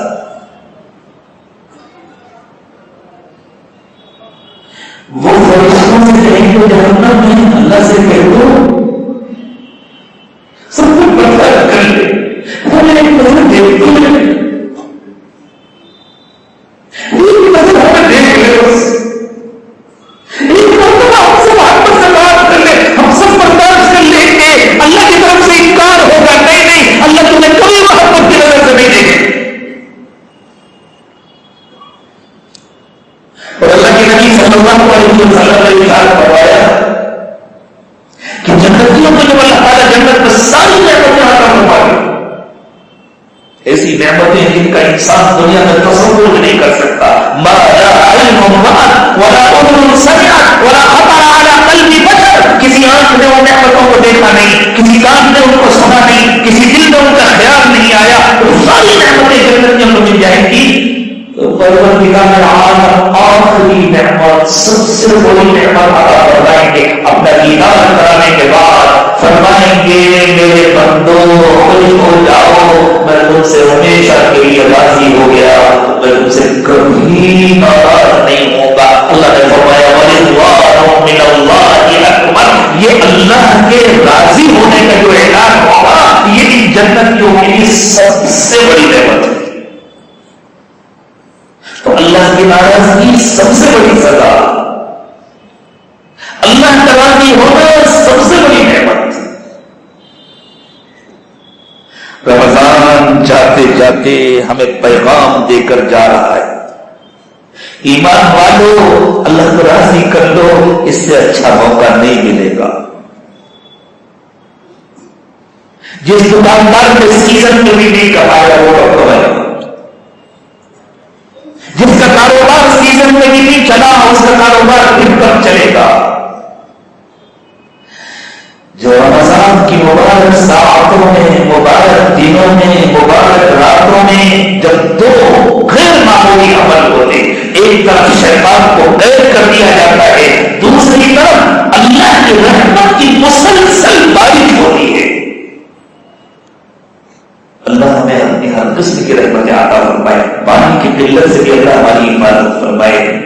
وہ فرشتوں سے کہیں گے جہنم میں اللہ سے کہہ دو سب کچھ برداشت کر لے، وہ ایک نظر دیکھتے ہیں، ایک نظر ہمیں دیکھ لے، بس ایک مرتبہ ہم سے محبت سے بات کر لے، ہم سب برداشت کر لیں گے۔ اللہ کی طرف سے انکار ہوگا، نہیں اللہ تمہیں کبھی محبت کی نظر سے نہیں دیکھے۔ اور اللہ کے نبی صلی اللہ علیہ وسلم نے ارشاد فرمایا کہ جنتیوں کو جب اللہ تعالیٰ جنت میں ساری نعمتیں عطا فرما دے، ایسی نعمتیں جن کا انسان دنیا میں تصور نہیں کر سکتا، ما لا علم رأت ولا اذن سمعت ولا خطر على قلب بشر، کسی آنکھ نے ان نعمتوں کو دیکھا نہیں، کسی کان نے ان کو سنا نہیں، کسی دل میں ان کا خیال نہیں آیا، وہ ساری نعمتیں جنتیوں کو مل جائیں گی۔ پروردگار عالم آخری نعمت، سب سے بڑی نعمت عطا فرمائیں گے، اپنا دیدار کرانے کے بعد فرمائیں گے میرے بندو خوش ہو جاؤ، میں تم سے ہمیشہ کے لیے راضی ہو گیا، میں تم سے کبھی ناراض نہیں ہوں گا۔ اللہ نے فرمایا وَرِضْوَانٌ مِّنَ اللَّهِ أَكْبَرُ، یہ اللہ کے راضی ہونے کا جو اعلان ہوگا یہ ان جنتیوں کے لیے سب سے بڑی نعمت ہے۔ تو اللہ کی ناراضگی سب سے بڑی سزا، اللہ کا راضی ہونا سب سے بڑی نعمت۔ رمضان جاتے جاتے ہمیں پیغام دے کر جا رہا ہے، ایمان والو اللہ کو راضی کر لو، اس سے اچھا موقع نہیں ملے گا۔ جس دکاندار نے سیزن میں بھی نہیں کمایا وہ کب کمائے گا، جس کا کاروبار سیزن میں بھی نہیں چلا اس کا کاروبار پھر کب چلے گا؟ جو رمضان کی مبارک ساعتوں میں، مبارک دنوں میں، مبارک رات رمضانوں میں جب دو غیر معمولی عمل ہوتے، ایک طرف شیطان کو قید کر دیا جاتا ہے، دوسری طرف اللہ کی رحمت کی مسلسل بارش ہوتی ہے. اللہ ہمیں اپنی ہر قسم کی رحمتیں عطا فرمائے. پانی کی قلت سے بھی اللہ ہماری حفاظت فرمائے.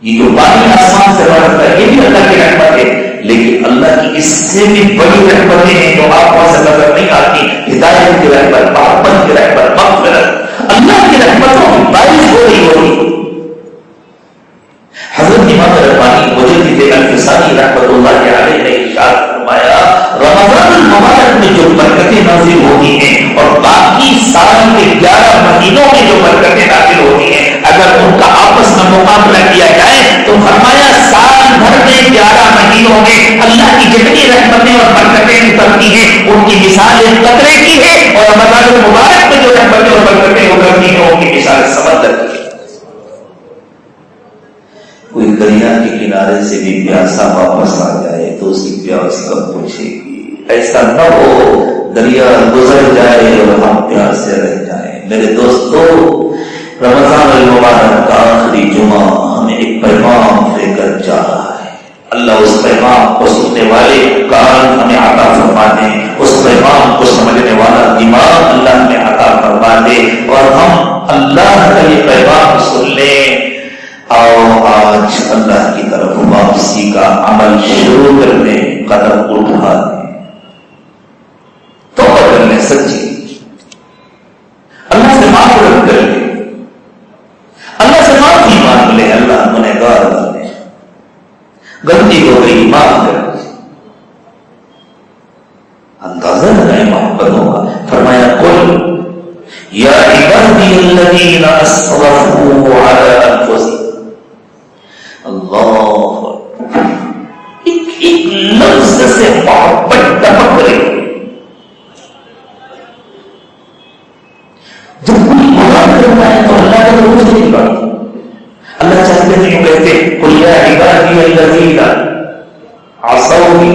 یہ جو پانی آسمان سے برستا ہے یہ بھی اللہ کی رحمت ہے، لیکن اللہ کی اس سے بھی بڑی رحمتیں ہیں جو آپ وہاں سے نظر نہیں آتی. ہدایت کی رحمت، محبت کی رحمت، مغفرت، اللہ کی رحمتوں کی بارش ہو رہی ہوگی. حضرت امام ربانی مجدد الفسانی رحمۃ اللہ علیہ نے ارشاد فرمایا، رمضان المبارک میں جو برکتیں نازل ہوتی ہیں اور باقی سال کے 11 مہینوں میں جو برکتیں نازل ہوتی ہیں، اگر ان کا آپس میں مقابلہ کیا جائے تو فرمایا سال بھر میں 11 مہینوں میں اللہ کی جتنی رحمتیں اور برکتیں اترتی ہیں ان کی مثال ایک قطرے کی ہے، اور رمضان المبارک میں جو رحمتیں اور برکتیں اترتی ہیں ان کی مثال سمندر کی ہے. کوئی دریا کے کنارے سے بھی پیاسا واپس آ جائے تو اس کی پیاس کب پوچھے گی. ایسا نہ ہو دریا گزر جائے اور ہم پیاس سے رہ جائیں. میرے دوستو، رمضان المبارک کا آخری جمعہ ہمیں ایک پیغام دے کر جا رہا ہے. اللہ اس پیغام کو سننے والے کان ہمیں عطا فرما دے، اس پیغام کو سمجھنے والا دماغ اللہ ہمیں عطا فرما دے، اور ہم اللہ کا یہ پیغام سن لیں. آؤ آج اللہ کی طرف واپسی کا عمل شروع کر دیں، قدم اٹھا دیں، توبہ کر لیں سچی، اللہ سے معافرت کر لیں، اللہ سے معافی مانگ لیں. اللہ گنہگار بندے، غلطی ہو گئی معاف کر دیں. اندازہ لگائیں محبتوں کا. فرمایا قل یا عبادی الذین اسرفوا علی انفسہم. اللہ ایک لفظ سے محبت ٹپک رہی. جب کوئی گناہ کرتا ہے تو اللہ کا تو کچھ نہیں کرتا. اللہ چاہتے ہیں یوں کہتے قل یا عبادی الذین عصونی،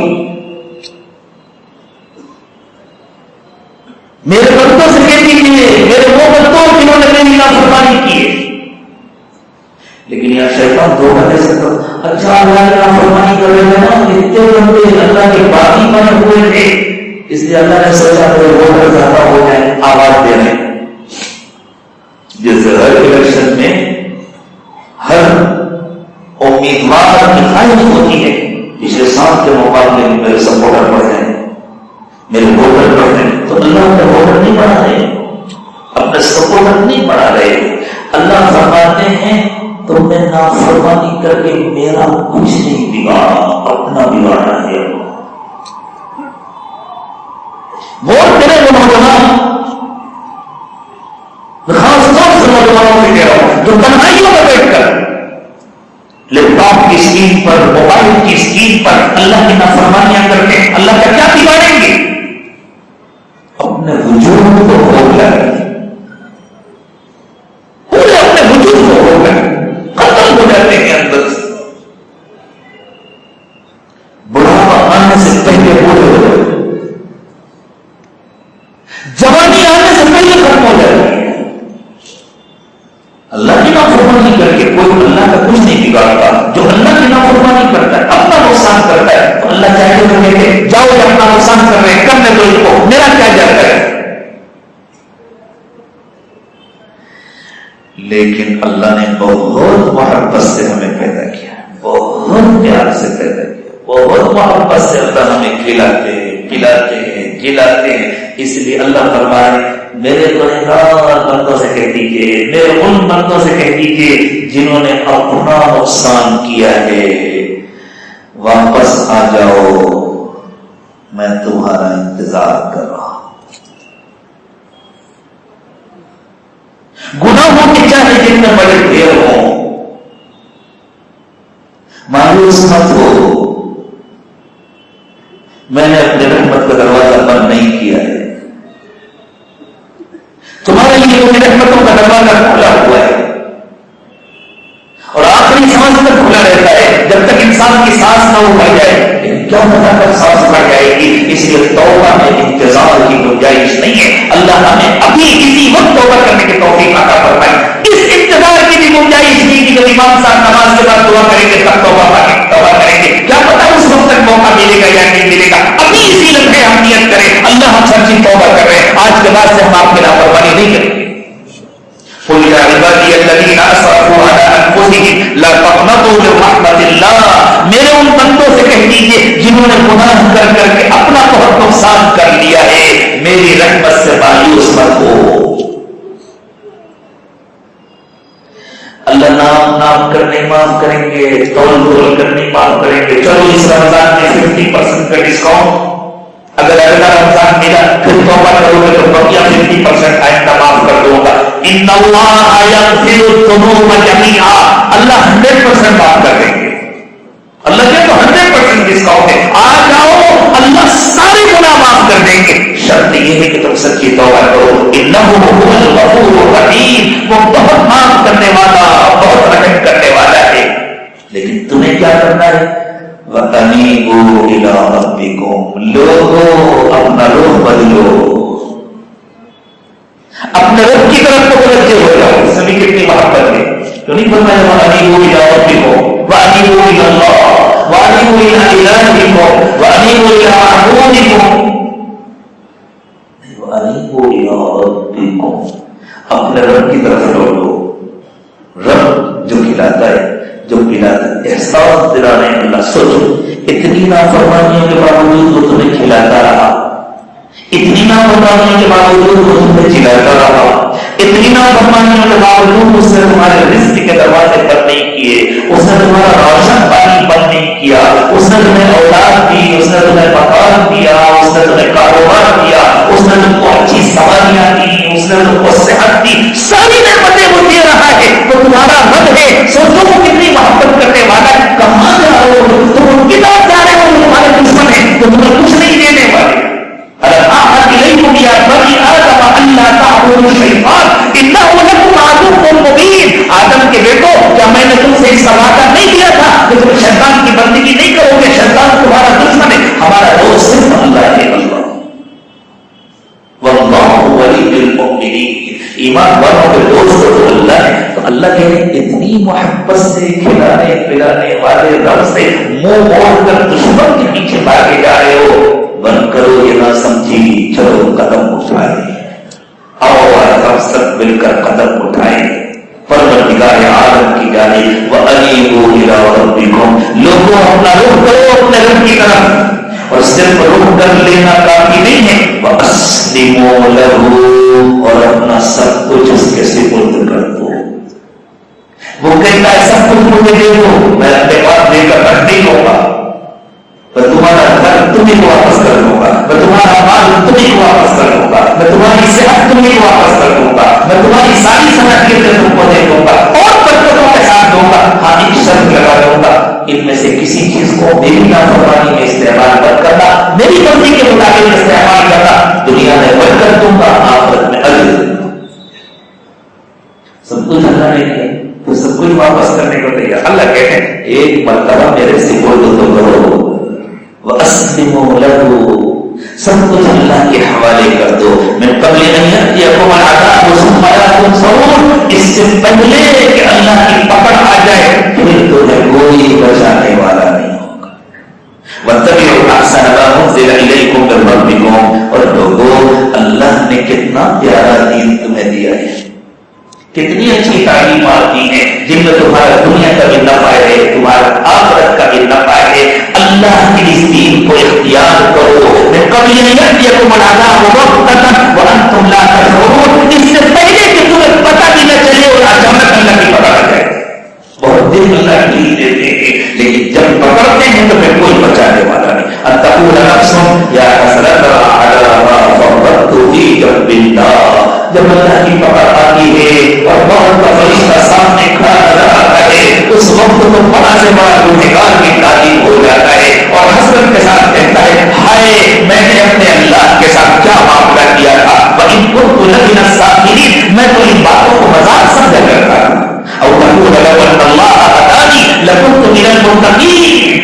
میرے بندوں سے کہہ دیجیے میرے وہ بندوں جنہوں نے میری نافرمانی کی ہے. لیکن یہاں شیطان دھوکہ دے سکتا، اچھا اللہ کی نافرمانی کر رہے ہیں نا، اتنے بندے اللہ کے باغی بنے ہوئے تھے، اس لیے اللہ نے سوچا کہ وہ بہت زیادہ ہو جائے، آواز دے رہے ہیں. جیسے ہر الیکشن میں ہر امیدوار کی خواہش ہوتی ہے پچھلے سال کے مقابلے میں میرے سپورٹر بڑھ جائیں، میرے ووٹر بڑھ جائیں. تو اللہ اپنے ووٹر نہیں بڑھا رہے، اپنے سپورٹر نہیں بڑھا رہے. اللہ فرماتے ہیں تم نے نافرمانی کر کے میرا کچھ نہیں بگاڑا، اپنا بگاڑا ہے. ووٹ کرے وہ نوجوان، خاص طور سے نوجوانوں سے کہہ رہا ہوں جو تنہائیوں میں بیٹھ کر لیپ ٹاپ کی اسکرین پر، موبائل کی اسکرین پر اللہ کی نافرمانیاں کر کے اللہ کا کیا بگاڑیں گے؟ اپنے وجود کو کھو لیں، پورے اپنے وجود کو کھو لیں، ختم ہو جاتے ہیں اندر سے. بڑھاپا آنے سے پہلے بوڑھے ہو جاتے ہیں، جوانی آنے سے پہلے ختم ہو جاتی ہے. اللہ کی نافرمانی کر کے کوئی اللہ کا کچھ نہیں بگاڑتا. جو اللہ کی نافرمانی کرتا ہے اپنا نقصان کرتا ہے تو اللہ چاہتے تو کہتے جاؤ یہ اپنا نقصان کر رہے ہیں کرنے دو ان کو، میرا کیا جاتا ہے. لیکن اللہ نے بہت محبت سے ہمیں پیدا کیا، بہت پیار سے پیدا کیا، بہت محبت سے اللہ ہمیں کھلاتے پلاتے ہیں جلاتے ہیں. اس لیے اللہ فرمائے میرے گنہگار بندوں سے کہہ دیجیے، میرے ان بندوں سے کہہ دیجیے جنہوں نے اپنا نقصان کیا ہے واپس آ جاؤ، میں تمہارا انتظار کر رہا ہوں. گناہوں کے چاہے جتنے بڑے ڈھیر ہوں مایوس مت ہو، میں نے اپنے رحمت کا دروازہ بند نہیں کیا ہے. تمہارے لیے میری رحمتوں کا دروازہ کھلا ہوا ہے اور آخری سانس تک کھلا رہتا ہے جب تک انسان انسان کی سانس نہ اٹھ جائے، لیکن کیا پتا کب سانس اٹھ جائے گی، اس لیے توبہ میں انتظار کی گنجائش نہیں ہے۔ اللہ ہمیں ابھی اسی وقت توبہ کرنے کی توفیق عطا فرمائے۔ اس انتظار کی بھی گنجائش نہیں کہ جب امام صاحب نماز کے بعد دعا کریں گے تب توبہ کریں گے، کیا پتا اس وقت تک موقع ملے گا یا نہیں ملے گا۔ ابھی اسی لمحے ہم نیت کریں اللہ ہم سب کی توبہ کر رہے ہیں، آج کے بعد سے ہم آپ کی لاپرواہی نہیں کریں گے۔ قل يا عبادي الذين اسرفوا على انفسهم لا تقنطوا من رحمت اللہ، میرے ان بندوں سے کہہ دیجئے جنہوں نے گناہ کر کر کے اپنا بہت نقصان کر لیا ہے، میری رحمت سے مایوس مت ہو۔ اللہ نام کرنے معاف کریں گے، تول کرنے معاف کریں گے، چلو اس رمضان میں 50% کا ڈسکاؤنٹ، اگر اگلا رمضان ملا پھر توبہ کرو گے تو بقیہ 50% آئندہ معاف کر دوں گا۔ ان اللہ یغفر الذنوب جميعا، اللہ 100% معاف کر دیں گے۔ اللہ کے تو 100% ڈسکاؤنٹ ہے، آ جاؤ اللہ سارے گناہ معاف کر دیں گے، شرط یہ ہے کہ تم سچی توبہ کرو۔ انہ هو الغفور الرحیم، وہ بہت معاف کرنے والا بہت رحم کرنے والا ہے، لیکن تمہیں کیا کرنا ہے؟ وَأَنِيبُوا إِلَىٰ رَبِّكُمْ، لوگوں اپنا رخ بدلو، اپنے رب کی طرف متوجہ ہو جاؤ۔ سبھی کتنی محبت ہے، تو نہیں فرمایا وَأَنِيبُوا إِلَىٰ رَبِّكُمْ وَأَنِيبُوا إِلَى اللَّهِ وَأَنِيبُوا إِلَىٰ إِلَٰهِكُمْ وَأَنِيبُوا إِلَىٰ مَعْبُودِكُمْ، وَأَنِيبُوا إِلَىٰ رَبِّكُمْ، اپنے رب کی طرف لوٹو۔ رب جو کھلاتا ہے جو پلاتا ہے، احساس دلانے اللہ، سوچو اتنی نافرمانیوں کے باوجود وہ تمہیں کھلاتا رہا، اتنی نافرمانیوں کے باوجود وہ تمہیں چلاتا رہا، اتنی نافرمانیوں کے باوجود اس نے تمہارے رزق کے دروازے بند نہیں کیے، اس نے تمہارا روشن پانی بند نہیں کیا، اس نے تمہیں اولاد دی، اس نے تمہیں مکان دیا، اس نے تمہیں کاروبار دیا، اس نے تم کو اچھی سواریاں دی، اس نے تم کو صحت دی، ساری نعمتیں وہ دے رہا ہے، وہ تمہارا رب ہے۔ سوچو وہ کتنی محبت کرنے والا ہے، کہاں جا رہے ہو تم ان کی طرف جا رہے ہو، تمہارے دشمن ہیں، تو تمہیں کچھ نہیں دینے والے۔ إليكم يا بني آدم ألا تعبدوا الشيطان إنه لكم عدو مبين، آدم کے بیٹو کیا میں نے تم سے اس وعدہ نہیں دیا تھا کہ تم شیطان کی بندگی نہیں کرو گے، شیطان تمہارا دشمن ہے، ہمارا دوست صرف اللہ ہے۔ اللہ واللہ ولی المؤمنین، ایمان والوں کے دوست تو اللہ ہے۔ تو اللہ کے اتنی محبت سے کھلانے پلانے والے رب سے منہ موڑ کر دشمن کے پیچھے بھاگے جا رہے ہو، بن کرو یہ نہ سمجھی، چلو قدم اٹھائے، آؤ ہم سب مل کر قدم اٹھائے پروردگار عالم کی جانب۔ وَأَنِيبُوا إِلَىٰ رَبِّكُمْ، لوگوں اپنا رخ کرو اپنے رب کی طرف، اور صرف رخ کر لینا کافی نہیں ہے، وَأَسْلِمُوا لَهُ، اور اپنا سب کچھ اس کے سپرد کر دو۔ وہ کہتا ہے سب کچھ مجھے دے دو، میں اپنے پاس دے کر رکھ نہیں لوں گا، میں تمہارا گھر تمہیں کو واپس کر دوں گا، میں تمہارا مال تمہیں کو واپس کر دوں گا، میں تمہاری صحت تمہیں کو واپس کر دوں گا، میں تمہاری ساری صلاحیتیں تم کو دے دوں گا اور برکتوں کے ساتھ دوں گا۔ ہاں ایک شرط لگا دوں گا، ان میں سے کسی چیز کو میری نافرمانی میں استعمال مت کرنا، میری مرضی کے مطابق استعمال کرنا، دنیا میں برکت دوں گا، آخرت میں اجر دوں گا۔ سب کچھ اللہ نے کیا تو سب کچھ واپس کرنے کو تیار۔ اللہ کہتے ہیں ایک مرتبہ میرے سپرد تو کرو، وَأَسْلِمُوا لَهُ، سب کچھ اللہ کے حوالے کر دو۔ مِن قَبْلِ أَن يَأْتِيَكُمُ الْعَذَابُ ثُمَّ لَا تُنصَرُونَ، اس سے پہلے کہ اللہ کی پکڑ آ جائے پھر تمہیں کوئی بچانے والا نہیں ہوگا۔ وَاتَّبِعُوا أَحْسَنَ مَا أُنزِلَ إِلَيْكُم مِّن رَّبِّكُمْ، اور لوگوں اللہ نے کتنا پیارا دین تمہیں دیا ہے، کتنی اچھی تعلیمات دی ہیں جن میں تمہارا دنیا کا بھی نفع ہے، تمہارا آخرت کا بھی نفع ہے۔ اللہ کی اس دین کو اختیار کرو۔ من قبل ان یأتیکم العذاب بغتۃ وانتم لا تشعرون، اس سے پہلے کہ تمہیں پتہ بھی نہ چلے اور اچانک اللہ کی پکڑ آ جائے۔ بہت دن اللہ کی دیتے ہیں لیکن جب پکڑتے ہیں تو پھر کوئی بچانے والا نہیں۔ ان تقول نفس یا حسرۃ علی ما فرطت فی جنب اللہ، جب اللہ کی پکڑ آتی ہے اور موت کا فرشتہ سامنے کھڑا رہا ہے، اس وقت تو بڑا سے بڑا گنہگار کی تعلیم ہو جاتا ہے اور حسرت کے ساتھ کہتا ہے ہائے میں نے اپنے اللہ کے ساتھ کیا معاملہ کیا تھا، وَإِن كُنتُ لَمِنَ السَّاخِرِينَ، میں تو ان باتوں کو مذاق سمجھا کرتا ہوں۔ او تقول لو ان اللہ هدانی لكنت من المتقین،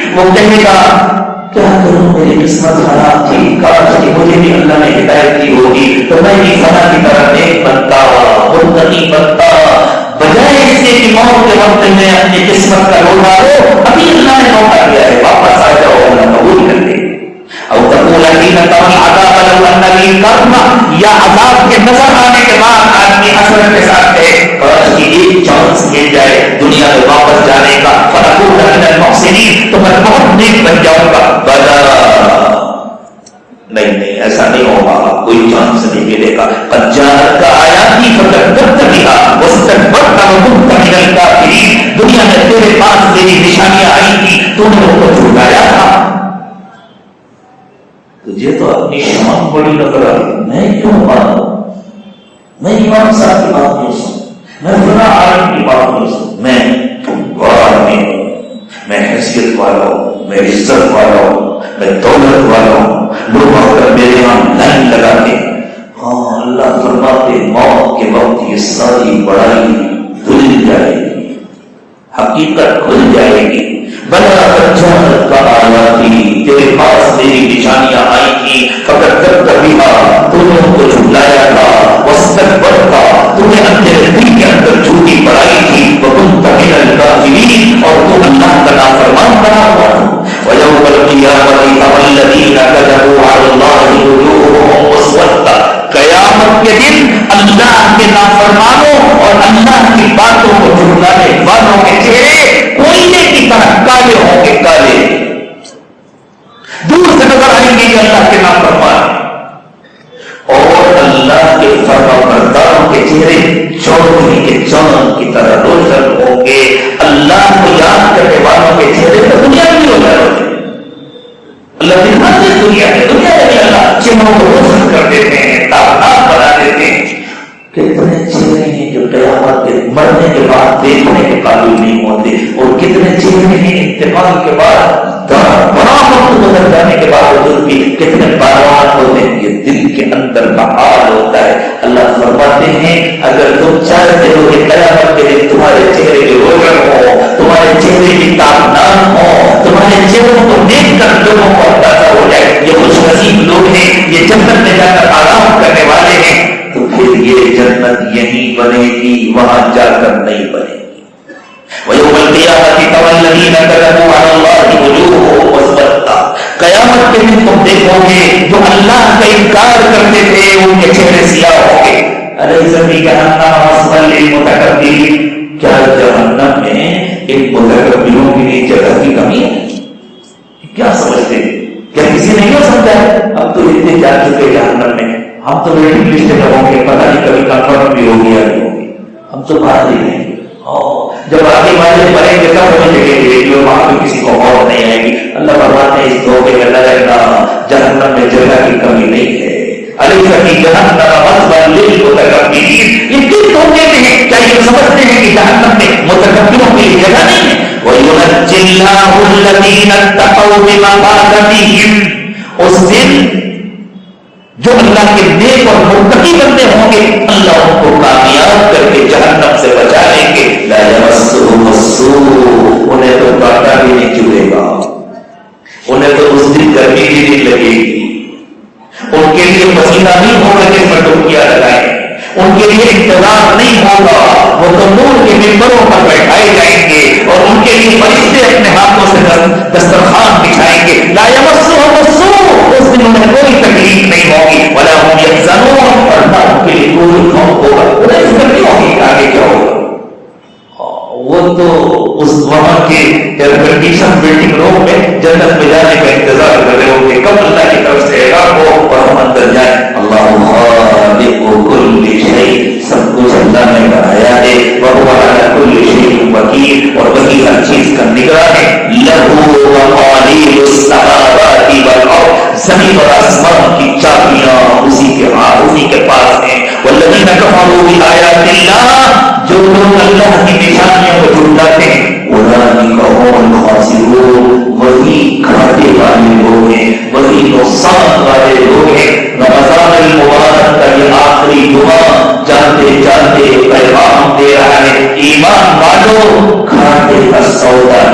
کیا کروں میری قسمت خراب تھی، کاش کہ مجھے بھی اللہ نے ہدایت کی ہوگی تو میں بھی فلاں کی طرح نیک بنتا، متقی بنتا، بجائے اس کے کہ موت کے وقت میں اپنی قسمت کا رونا ہو، ابھی اللہ نے موقع دیا ہے، واپس آ جاؤ، اللہ قبول کر لے۔ او تقول حين ترى العذاب لو ان لي كرما، یا عذاب کے نظر آنے کے بعد آدمی حسرت کے ساتھ ہے کاش کہ ایک چانس مل جائے دنیا میں واپس جانے کا، فاكون من المحسنين، تو میں بہت نیک بن جاؤں گا۔ بلا نہیں ایسا نہیں ہوگا، کوئی چانس نہیں ملے گا۔ قد جاءتك آیاتی فکذبت بها واستكبرت وكنت من الكافرين، دنیا میں تیرے پاس میری نشانیاں آئی تھی، تو نے ان کو جھٹلایا تھا۔ تجھے تو اپنی شان بڑی نظر آئی، میں کیوں مانوں، میں امام صاحب کی بات نہیں سن، میں فلاں عالم کی بات نہیں سن، میں بڑا آدمی ہوں، میں حیثیت والا ہوں، میں عزت والا ہوں، میں دولت والا ہوں، لوگ آ کر میرے یہاں لائن لگاتے، ہاں اللہ فرماتے موت کے وقت یہ ساری بڑائی دھل جائے گی، حقیقت کھل جائے گی۔ بلا جانت کا آیا تھی، تیرے پاس میری نشانیاں آئی تھی، فکذبت بها، تو نے ان کو جھٹلایا تھا، واستكبرت، تو نے اپنے دل کے اندر جھوٹی بڑائی تھی، وكنت من الكافرين، اور تو اللہ کا نافرمان بنا ہوا تھا۔ ويوم القيامة ترى الذين كذبوا على الله وجوههم مسودة، قیامت کے دن اللہ کے نافرمانوں اور اللہ کی باتوں کو جھٹلانے والوں کے چہرے کوئلے کی طرح کالے ہوں گے، کالے، دور سے نظر آئیں گے اللہ کے نافرمان، اور اللہ کے فرمانبرداروں کے چہرے چودھری کے چاند کی طرح روشن ہوں گے۔ اللہ کو یاد کرنے والوں کے چہرے تو دنیا میں روشن ہوتے ہیں، اللہ دکھاتے دنیا میں اللہ چہروں کو روشن کر دیتے ہیں، تابناک بنا دیتے ہیں۔ کتنے چہرے ہیں جو قیامت کے مرنے کے بعد دیکھنے کے قابل نہیں ہوتے، اور کتنے چہرے ہیں انتقال کے بعد بڑا وقت گزر جانے کے باوجود بھی کتنے باران ہوتے ہیں، یہ دل کے اندر کا حال ہوتا ہے۔ اللہ فرماتے ہیں اگر تم چاہتے ہو کہ قیامت کے دن تمہارے چہرے کے روشن ہو، تمہارے چہرے کی تابناک ہو، تمہارے چہروں کو دیکھ کر لوگوں کو اندازہ ہو جائے یہ خوش نصیب لوگ ہیں، یہ جنت میں جا کر آرام کرنے والے ہیں، تو پھر یہ جنت یہیں بنے گی، وہاں جا کر نہیں بنے گی۔ وَيَوْمَ الْقِيَامَةِ تَرَى الَّذِينَ كَذَبُوا عَلَى اللَّهِ وُجُوهُهُمْ مُسْوَدَّةٌ، قیامت کے دن تم دیکھو گے جو اللہ کا انکار کرتے تھے ان کے چہرے سیاہ ہوں گے۔ أَلَيْسَ فِي جَهَنَّمَ مَثْوًى لِلْمُتَكَبِّرِينَ، کیا جہنم میں ان متکبروں کے لیے جگہ کی کمی ہے؟ کیا سمجھتے ہیں؟ کیا کسی نے کیوں سمجھا ہے؟ اب تو اتنے جا چکے جہنم میں، ہم تو ویٹنگ لسٹ میں ہوں گے، پتہ نہیں کبھی کنفرم بھی ہوگی یا نہیں ہوگی، ہم تو باہر ہی ہیں۔ جب آگے والے مریں گے تب ہمیں دیکھیں گے جو وہاں پہ کسی کو موت نہیں آئے گی۔ اللہ فرماتے ہیں اس دھوکے میں نہ رہنا، جہنم میں جگہ کی کمی نہیں ہے۔ أَلَيْسَ فِي جَهَنَّمَ مَثْوًى لِلْمُتَكَبِّرِينَ، یہ کس دھوکے میں ہے؟ کیا یہ سمجھتے ہیں کہ جہنم میں متکبروں کے لیے جگہ نہیں ہے؟ وَيُنَجِّي اللَّهُ الَّذِينَ اتَّقَوْا بِمَفَازَتِهِمْ، اس دن جو اللہ کے نیک اور متقی بندے ہوں گے اللہ ان کو کامیاب کر کے جہنم سے بچا لیں گے۔ لا يمسهم السوء، انہیں تو کانٹا بھی نہیں چبھے گا، انہیں تو اس دن گرمی بھی نہیں لگے گی، ان کے لیے پسینہ نہیں ہوگا جس پر ڈبکیاں لگائیں، ان کے لیے انتظار نہیں ہوگا، وہ تو نور کے ممبروں پر بیٹھائے جائیں گے اور ان کے لیے فرشتے اپنے ہاتھوں سے دسترخوان بچھائیں گے۔ لا يمسهم السوء، اس دن انہیں کوئی تکلیف نہیں ہوگی، ولا هم يحزنون، اور نہ ان کے لیے کوئی غم ہوگا، انہیں فکر نہیں ہوگی کہ آگے کیا ہوگا۔ وہ تو اس وہاں کے ایئر کنڈیشن بلڈنگ روم میں جنت میں جانے کا انتظار کر رہے ہوں گے، کب اللہ کی طرف سے اعلان ہو اور ہم اندر جائیں۔ اللہ خالق کل شیء، سب کچھ اللہ نے بنایا ہے، وهو على كل شيء وكيل، اور وہی ہر چیز کا نگراں ہے۔ له مقاليد السماوات والارض، زمین اور آسمان کی چابیاں اسی کے پاس ہیں۔ والذین کفروا بآیات اللہ، جو لوگ اللہ کی نشانیوں کو جھٹلاتے ہیں، اولئک هم الخاسرون، وہی گھاٹے والے لوگ ہیں، وہی نقصان والے لوگ ہیں۔ رمضان المبارک کا یہ آخری جمعہ جانتے جانتے پیغام دے رہا ہے، ایمان والو گھاٹے کا سودا